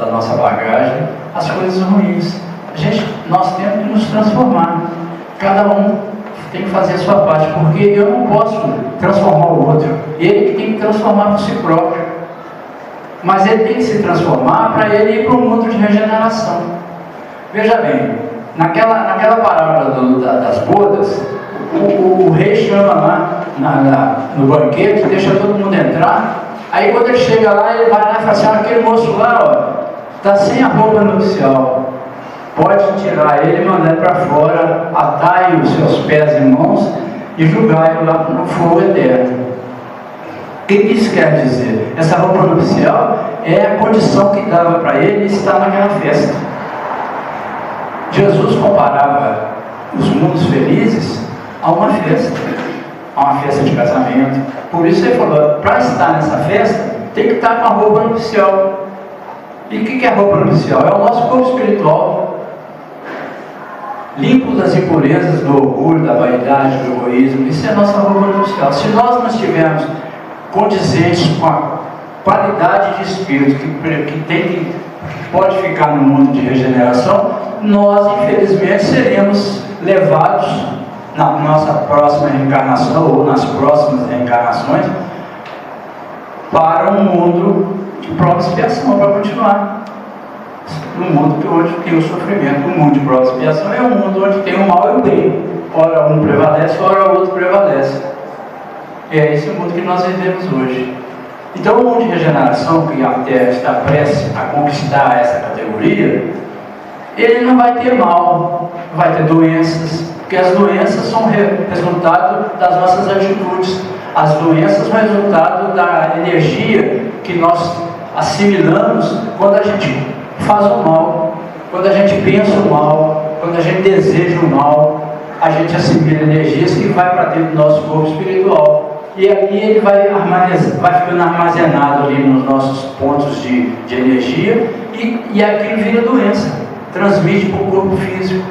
nossa bagagem as coisas ruins. Nós temos que nos transformar. Cada um tem que fazer a sua parte, porque eu não posso transformar o outro. Ele que tem que transformar por si próprio. Mas ele tem que se transformar para ele ir para um mundo de regeneração. Veja bem, naquela parábola das bodas, o rei chama lá no banquete, deixa todo mundo entrar. Aí quando ele chega lá, ele vai lá e fala assim: aquele moço lá, está sem a roupa nupcial, pode tirar ele e mandar para fora, atai os seus pés e mãos e julgai-o lá no fogo eterno. O que isso quer dizer? Essa roupa nupcial é a condição que dava para ele estar naquela festa. Jesus comparava os mundos felizes a uma festa de casamento. Por isso ele falou: para estar nessa festa, tem que estar com a roupa nupcial. E o que é a roupa nupcial? É o nosso corpo espiritual, limpo das impurezas do orgulho, da vaidade, do egoísmo. Isso é a nossa roupa nupcial. Se nós não estivermos condizentes com a qualidade de espírito que pode ficar no mundo de regeneração, nós infelizmente seremos levados na nossa próxima reencarnação ou nas próximas reencarnações para um mundo de prova e expiação, para continuar no mundo que hoje tem o sofrimento. O mundo de prova e expiação é um mundo onde tem o mal e o bem, ora um prevalece, ora o outro prevalece. E é esse mundo que nós vivemos hoje. Então o mundo de regeneração, que a Terra está prestes a conquistar essa categoria, ele não vai ter mal, vai ter doenças, porque as doenças são resultado das nossas atitudes. As doenças são resultado da energia que nós assimilamos quando a gente faz o mal, quando a gente pensa o mal, quando a gente deseja o mal, a gente assimila energias que vai para dentro do nosso corpo espiritual. E aí ele vai ficando armazenado ali nos nossos pontos de energia e aquilo vira doença, transmite para o corpo físico.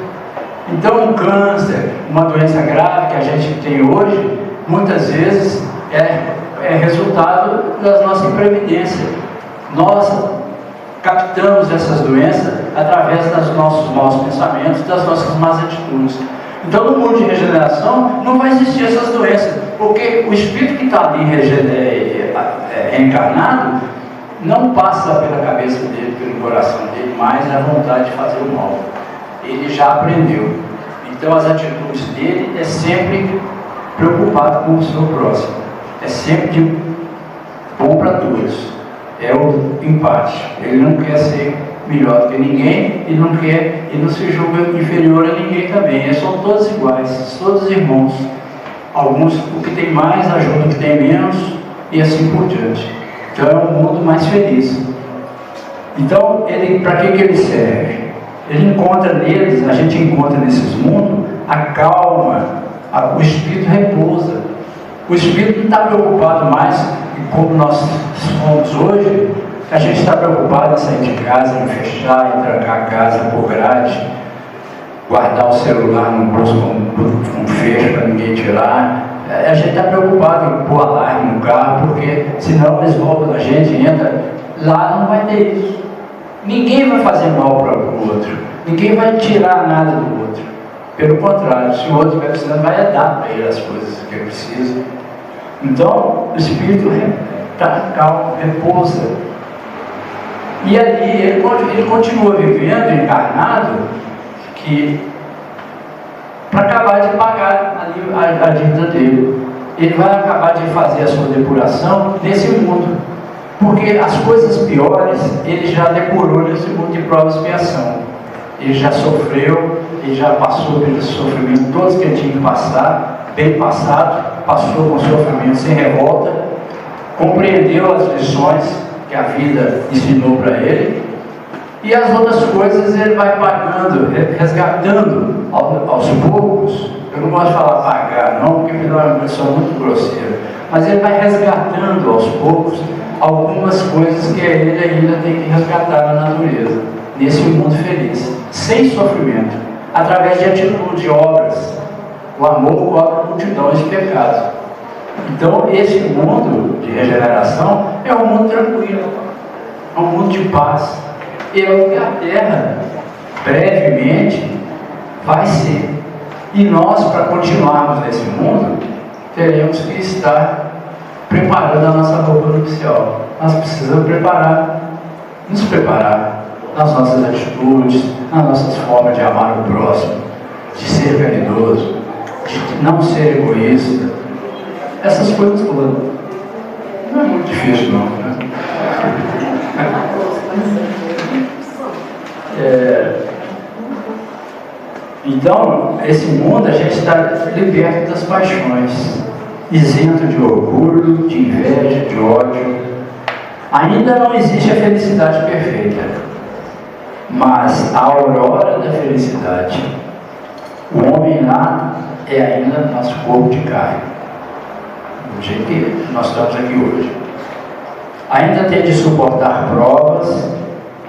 Então um câncer, uma doença grave que a gente tem hoje, muitas vezes é resultado da nossa imprevidência. Nós captamos essas doenças através dos nossos maus pensamentos, das nossas más atitudes. Então, no mundo de regeneração, não vai existir essas doenças, porque o espírito que está ali reencarnado não passa pela cabeça dele, pelo coração dele, mais a vontade de fazer o mal. Ele já aprendeu. Então, as atitudes dele é sempre preocupado com o seu próximo, é sempre de bom para todos, é o empate. Ele não quer ser melhor do que ninguém e não se julga inferior a ninguém também. São todos iguais, todos irmãos. Alguns, o que tem mais ajuda o que tem menos e assim por diante. Então é um mundo mais feliz. Então, para que ele serve? Ele encontra neles, a gente encontra nesses mundos a calma, o espírito repousa. O espírito não está preocupado mais, como nós somos hoje. A gente está preocupado em sair de casa, em fechar, em trancar a casa por grade, guardar o celular no bolso com fecho para ninguém tirar. A gente está preocupado em pôr alarme no carro, porque senão eles roubam a gente, entra. Lá não vai ter isso. Ninguém vai fazer mal para o outro. Ninguém vai tirar nada do outro. Pelo contrário, se o outro estiver precisando, vai dar para ele as coisas que ele precisa. Então, o espírito está calmo, repousa. E ali ele continua vivendo, encarnado, para acabar de pagar a dívida dele. Ele vai acabar de fazer a sua depuração nesse mundo. Porque as coisas piores, ele já depurou nesse mundo de prova e expiação. Ele já sofreu, ele já passou pelo sofrimento todos que ele tinha que passar, bem passado, passou com sofrimento sem revolta, compreendeu as lições que a vida ensinou para ele, e as outras coisas ele vai pagando, resgatando aos poucos. Eu não gosto de falar pagar não, porque me dá uma impressão muito grosseira, mas ele vai resgatando aos poucos algumas coisas que ele ainda tem que resgatar na natureza, nesse mundo feliz, sem sofrimento, através de atitude, de obras. O amor cobre multidões de pecados. Então, esse mundo de regeneração é um mundo tranquilo, é um mundo de paz. É o que a Terra, brevemente, vai ser. E nós, para continuarmos nesse mundo, teremos que estar preparando a nossa roupa nupcial. Nós precisamos nos preparar nas nossas atitudes, nas nossas formas de amar o próximo, de ser caridoso, de não ser egoísta. Essas coisas todas. Não é muito difícil não, né? Então, esse mundo a gente está liberto das paixões, isento de orgulho, de inveja, de ódio. Ainda não existe a felicidade perfeita, mas a aurora da felicidade. O homem lá é ainda nosso corpo de carne, do jeito que nós estamos aqui hoje. Ainda tem de suportar provas,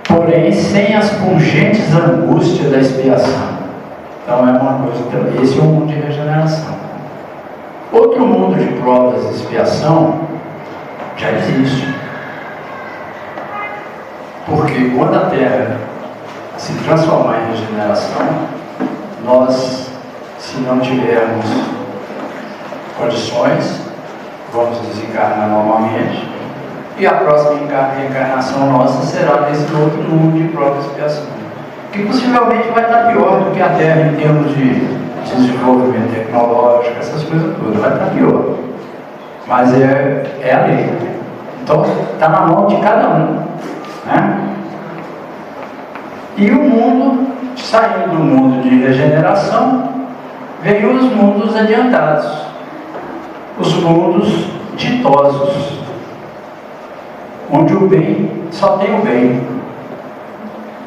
porém sem as pungentes angústias da expiação. Então é uma coisa, esse é o mundo de regeneração. Outro mundo de provas e expiação já existe. Porque quando a Terra se transformar em regeneração, nós, se não tivermos condições, vamos desencarnar normalmente, e a próxima reencarnação nossa será nesse outro mundo de provas e expiação, que possivelmente vai estar pior do que a Terra em termos de desenvolvimento tecnológico, essas coisas todas, vai estar pior. Mas é a lei. Então, está na mão de cada um, né? E o mundo, saindo do mundo de regeneração, veio os mundos adiantados, os mundos ditosos, onde o bem só tem o bem.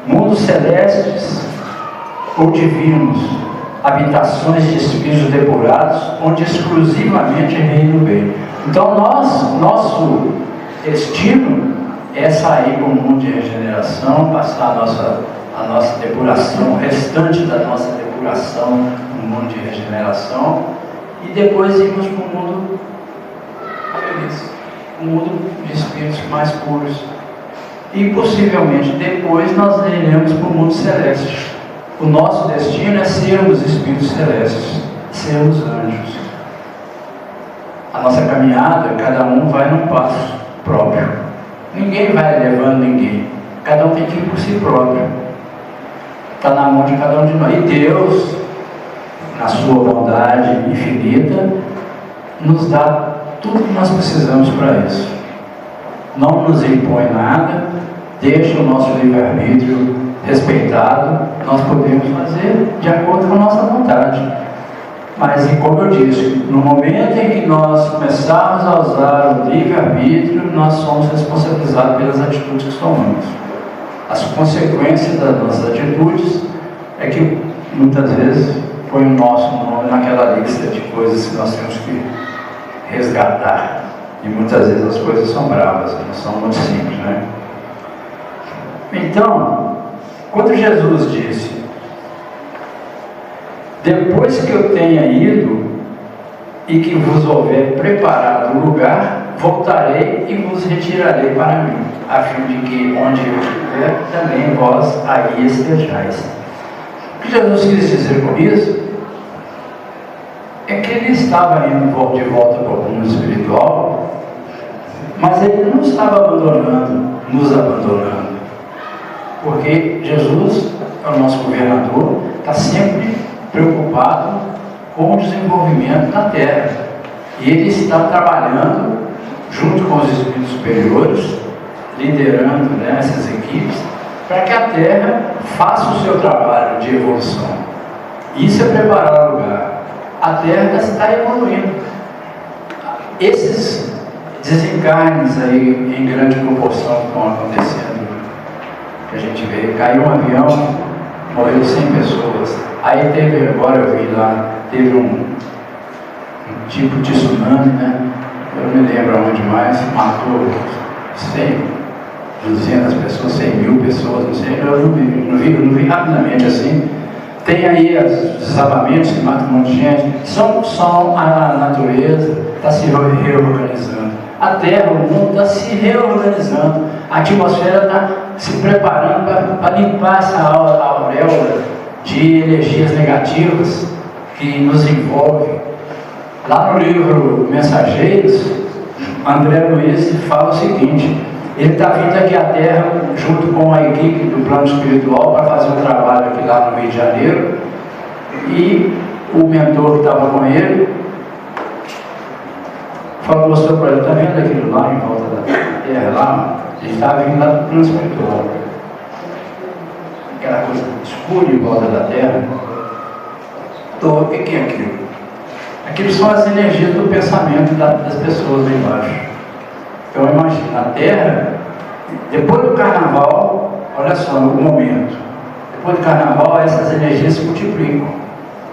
Mundos celestes ou divinos, habitações de espíritos depurados, onde exclusivamente reina o bem. Então nosso destino é sair do mundo de regeneração, passar a nossa depuração, o restante da nossa depuração no mundo de regeneração, e depois irmos para o mundo feliz, um mundo de espíritos mais puros. E possivelmente depois nós iremos para o mundo celeste, O nosso destino é sermos espíritos celestes, sermos anjos. A nossa caminhada, cada um vai num passo próprio. Ninguém vai levando ninguém. Cada um tem que ir por si próprio. Está na mão de cada um de nós. E Deus, na sua bondade infinita, nos dá tudo que nós precisamos para isso. Não nos impõe nada, deixa o nosso livre-arbítrio respeitado, nós podemos fazer de acordo com a nossa vontade. Mas, como eu disse, no momento em que nós começarmos a usar o livre-arbítrio, nós somos responsabilizados pelas atitudes que tomamos. As consequências das nossas atitudes é que muitas vezes põe o nosso nome naquela lista de coisas que nós temos que resgatar. E muitas vezes as coisas são bravas, não são muito simples, né? Então, quando Jesus disse: depois que eu tenha ido e que vos houver preparado o lugar, voltarei e vos retirarei para mim, a fim de que onde eu estiver, também vós aí estejais. O que Jesus quis dizer com isso é que ele estava indo de volta para o mundo espiritual, mas ele não estava nos abandonando, porque Jesus é o nosso governador, está sempre preocupado com o desenvolvimento da Terra, e ele está trabalhando junto com os espíritos superiores, liderando, né, essas equipes, para que a Terra faça o seu trabalho de evolução. Isso é preparar o lugar. A Terra está evoluindo. Esses desencarnes aí em grande proporção que estão acontecendo, que a gente vê, caiu um avião, morreu 100 pessoas. Aí teve, agora eu vi lá, teve um tipo de tsunami, né? Eu não me lembro onde mais, matou 100, 200 pessoas, 100 mil pessoas, não sei, eu não vi rapidamente assim. Tem aí os desabamentos que matam um monte de gente. São a natureza está se reorganizando. A Terra, o mundo está se reorganizando. A atmosfera está se preparando para limpar essa auréola de energias negativas que nos envolve. Lá no livro Mensageiros, André Luiz fala o seguinte: ele está vindo aqui à Terra junto com a equipe do plano espiritual para fazer um trabalho aqui lá no Rio de Janeiro, e o mentor que estava com ele mostrou para ele: está vendo aquilo lá em volta da Terra lá? Ele estava vindo lá do plano espiritual, aquela coisa escura em volta da Terra. Então, o que é aquilo? Aquilo são as energias do pensamento das pessoas lá embaixo. Então imagina, a Terra, depois do Carnaval, olha só o momento, depois do Carnaval essas energias se multiplicam,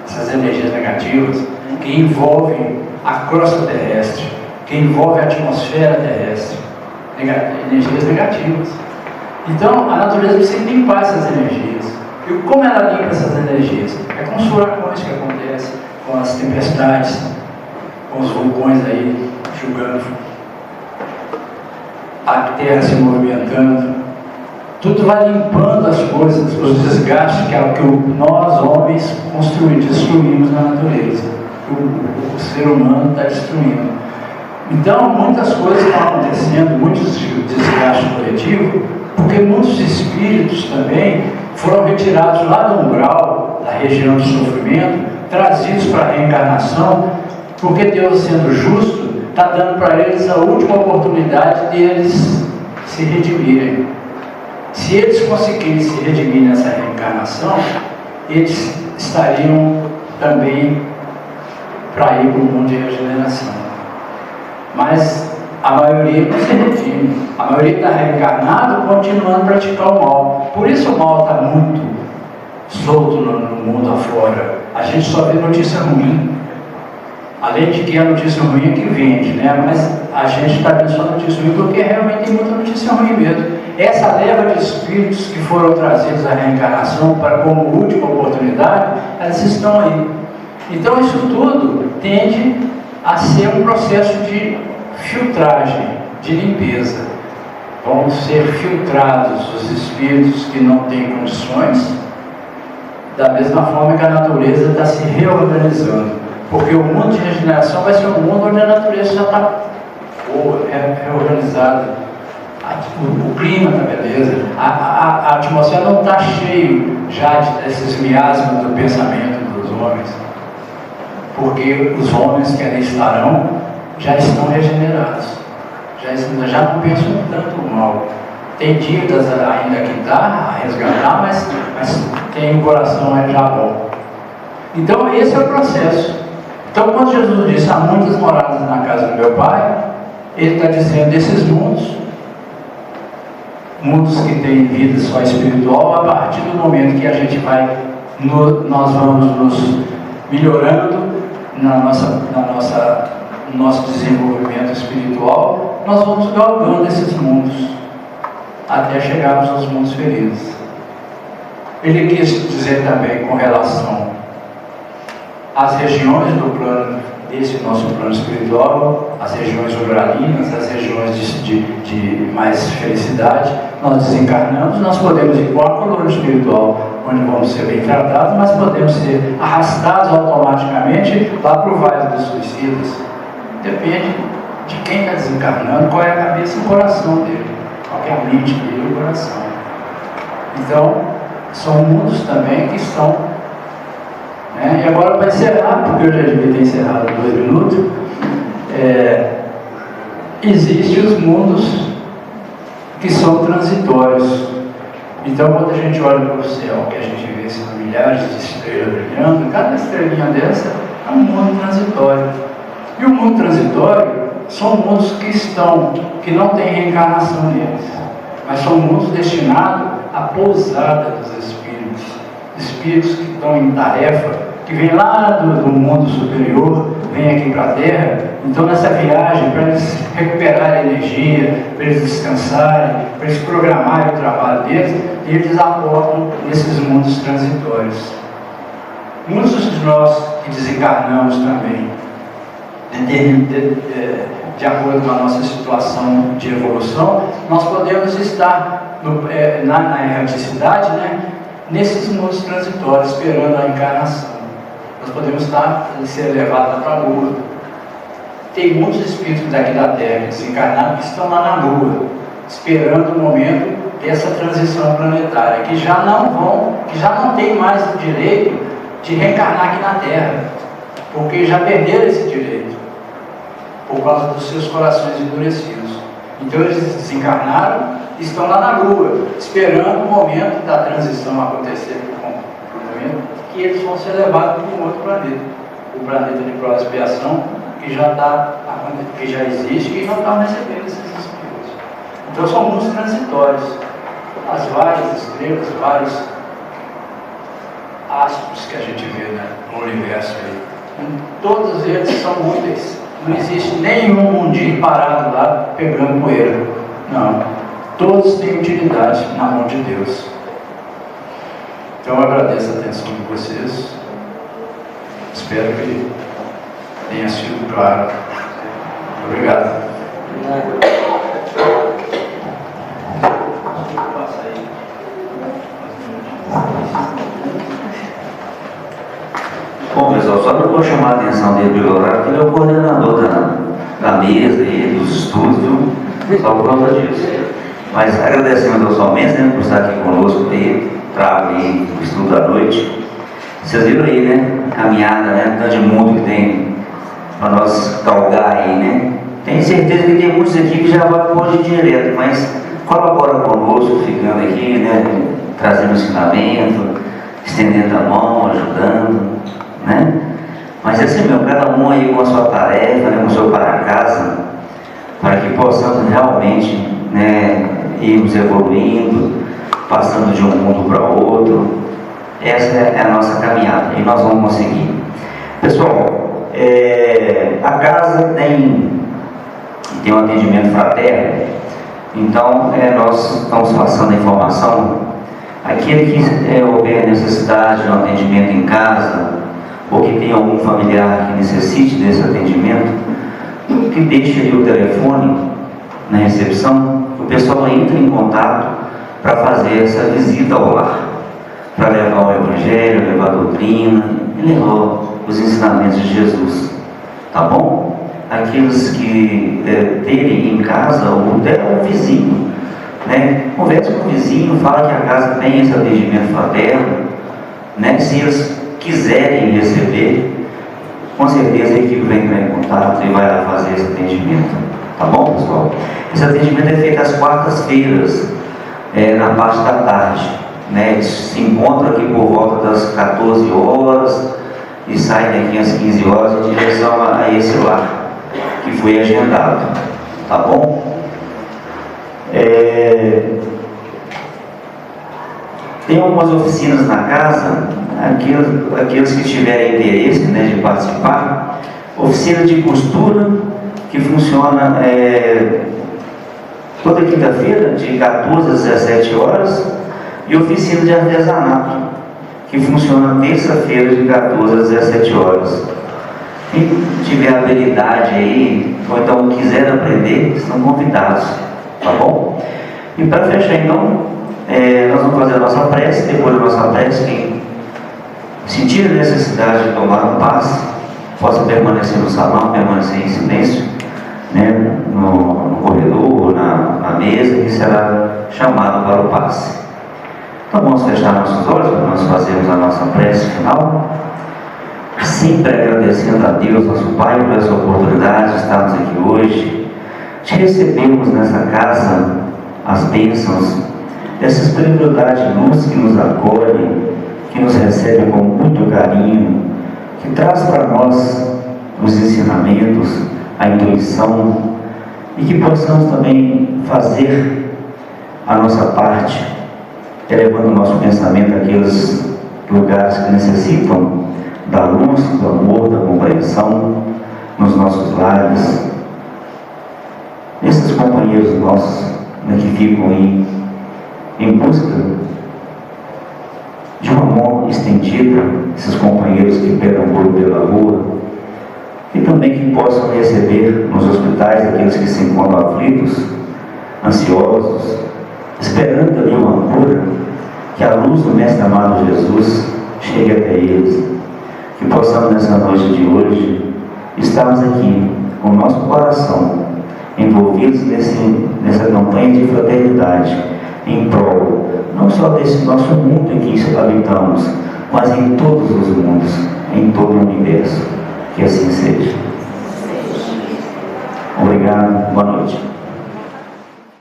essas energias negativas que envolvem a crosta terrestre, que envolvem a atmosfera terrestre, energias negativas. Então a natureza precisa limpar essas energias. E como ela limpa essas energias? É com os furacões que acontece, com as tempestades, com os vulcões aí julgando, a Terra se movimentando. Tudo vai limpando as coisas, os desgastes que é o que nós homens destruímos na natureza. O ser humano está destruindo. Então muitas coisas estão acontecendo, muitos desgastes coletivos, porque muitos espíritos também foram retirados lá do umbral, da região do sofrimento, trazidos para a reencarnação, porque Deus, sendo justo, está dando para eles a última oportunidade de eles se redimirem. Se eles conseguirem se redimir nessa reencarnação, eles estariam também para ir para o mundo de regeneração. Mas a maioria não se redime. A maioria está reencarnado continuando a praticar o mal. Por isso o mal está muito solto no mundo afora. A gente só vê notícia ruim. Além de que a notícia ruim é que vende, né? Mas a gente está vendo só notícia ruim porque realmente tem muita notícia ruim mesmo. Essa leva de espíritos que foram trazidos à reencarnação como última oportunidade, elas estão aí. Então isso tudo tende a ser um processo de filtragem, de limpeza. Vão ser filtrados os espíritos que não têm condições da mesma forma que a natureza está se reorganizando. Porque o mundo de regeneração vai ser um mundo onde a natureza já está reorganizada. O clima está beleza, a atmosfera não está cheio já desses miasmas do pensamento dos homens, porque os homens que ali estarão já estão regenerados, já não pensam tanto mal. Tem dívidas ainda a quitar, a resgatar, mas tem um coração já bom. Então esse é o processo. Então quando Jesus disse: há muitas moradas na casa do meu Pai, Ele está dizendo desses mundos que têm vida só espiritual, a partir do momento que a gente nós vamos nos melhorando no nosso desenvolvimento espiritual, nós vamos galgando esses mundos até chegarmos aos mundos felizes. Ele quis dizer também com relação às regiões do plano, desse nosso plano espiritual, as regiões umbralinas, as regiões de mais felicidade. Nós desencarnamos, nós podemos ir para a colônia espiritual, onde vamos ser bem tratados, mas podemos ser arrastados automaticamente lá para o Vale dos Suicidas. Depende de quem está desencarnando, qual é a cabeça e o coração dele, qual é a mente dele e o coração. Então, são mundos também que estão, né? E agora para encerrar, porque eu já devia ter encerrado 2 minutos, existem os mundos que são transitórios. Então, quando a gente olha para o céu, que a gente vê esses milhares de estrelas brilhando, cada estrelinha dessa é um mundo transitório. E o mundo transitório são mundos que não têm reencarnação neles, mas são mundos destinados à pousada dos espíritos, espíritos que estão em tarefa, que vêm lá do mundo superior, vêm aqui para a Terra. Então, nessa viagem, para eles recuperarem energia, para eles descansarem, para eles programarem o trabalho deles, eles aportam nesses mundos transitórios. Muitos de nós que desencarnamos também, de acordo com a nossa situação de evolução, nós podemos estar na erraticidade, né, nesses mundos transitórios, esperando a encarnação. Nós podemos ser levados para a Lua. Tem muitos espíritos daqui da Terra desencarnados que estão lá na Lua, esperando o momento dessa transição planetária, que já não tem mais o direito de reencarnar aqui na Terra, porque já perderam esse direito, por causa dos seus corações endurecidos. Então eles desencarnaram e estão lá na Lua, esperando o momento da transição acontecer, que eles vão ser levados para um outro planeta, o planeta de prova e expiação, que já existe, que já está recebendo esses espíritos. Então são mundos transitórios, as várias estrelas, vários astros que a gente vê, né, no universo aí, todos eles são úteis. Não existe nenhum mundinho parado lá pegando poeira. Não, todos têm utilidade na mão de Deus. Então eu agradeço a atenção de vocês. Espero que tenha sido claro. Obrigado. Bom, pessoal, só para eu chamar a atenção dele do horário, que ele é o coordenador da mesa e dos estudos, viu? Só por conta disso. Mas agradecemos ao somente, né, por estar aqui conosco aí, trago aí o estudo da noite. Vocês viram aí, né? Caminhada, né? Tanto de mundo que tem para nós galgar aí, né? Tenho certeza que tem muitos aqui que já pode ir direto, mas colabora conosco, ficando aqui, né? Trazendo ensinamento, estendendo a mão, ajudando, né? Mas assim mesmo, cada um aí com a sua tarefa, né? Com o seu para casa, para que possamos realmente, né, irmos evoluindo, passando de um mundo para outro. Essa é a nossa caminhada e nós vamos conseguir. Pessoal, a casa tem um atendimento fraterno, então nós estamos passando a informação. Aquele que houver necessidade de um atendimento em casa, ou que tenha algum familiar que necessite desse atendimento, que deixe ali o telefone na recepção, o pessoal entra em contato para fazer essa visita ao lar, para levar o Evangelho. Evangelho, levar a doutrina e levar os ensinamentos de Jesus. Tá bom? Aqueles que terem em casa, ou até um vizinho, né? Converse com o vizinho, fala que a casa tem esse atendimento fraterno, né? Se eles quiserem receber, com certeza a equipe vai entrar em contato e vai lá fazer esse atendimento. Tá bom, pessoal? Esse atendimento é feito às quartas-feiras, na parte da tarde, né? Eles se encontram aqui por volta das 14 horas e saem daqui às 15 horas em direção a esse lar que foi agendado. Tá bom? Tem algumas oficinas na casa, aqueles que tiverem interesse, né, de participar. Oficina de costura, que funciona toda quinta-feira, de 14 às 17 horas, e oficina de artesanato, que funciona terça-feira, de 14 às 17 horas. Quem tiver habilidade aí, ou então quiser aprender, estão convidados, tá bom? E para fechar então, nós vamos fazer a nossa prece. Depois da nossa prece, quem sentir a necessidade de tomar um passe, possa permanecer no salão, permanecer em silêncio, né, no corredor, na mesa, que será chamado para o passe. Então vamos fechar nossos olhos para nós fazermos a nossa prece final, sempre agradecendo a Deus, nosso Pai, por essa oportunidade de estarmos aqui hoje, de recebermos nessa casa as bênçãos dessa espiritualidade luz que nos acolhe, que nos recebe com muito carinho, que traz para nós os ensinamentos, a intuição, e que possamos também fazer a nossa parte, elevando o nosso pensamento àqueles lugares que necessitam da luz, do amor, da compreensão, nos nossos lares, nesses companheiros nossos, né, que ficam em busca de um amor estendido, esses companheiros que perambulam pela rua, e também que possam receber nos hospitais aqueles que se encontram aflitos, ansiosos, esperando ali uma cura, que a luz do Mestre amado Jesus chegue até eles, que possamos nessa noite de hoje estarmos aqui com o nosso coração envolvidos nessa campanha de fraternidade, em prol não só desse nosso mundo em que habitamos, mas em todos os mundos, em todo o universo. Que assim seja. Obrigado, boa noite.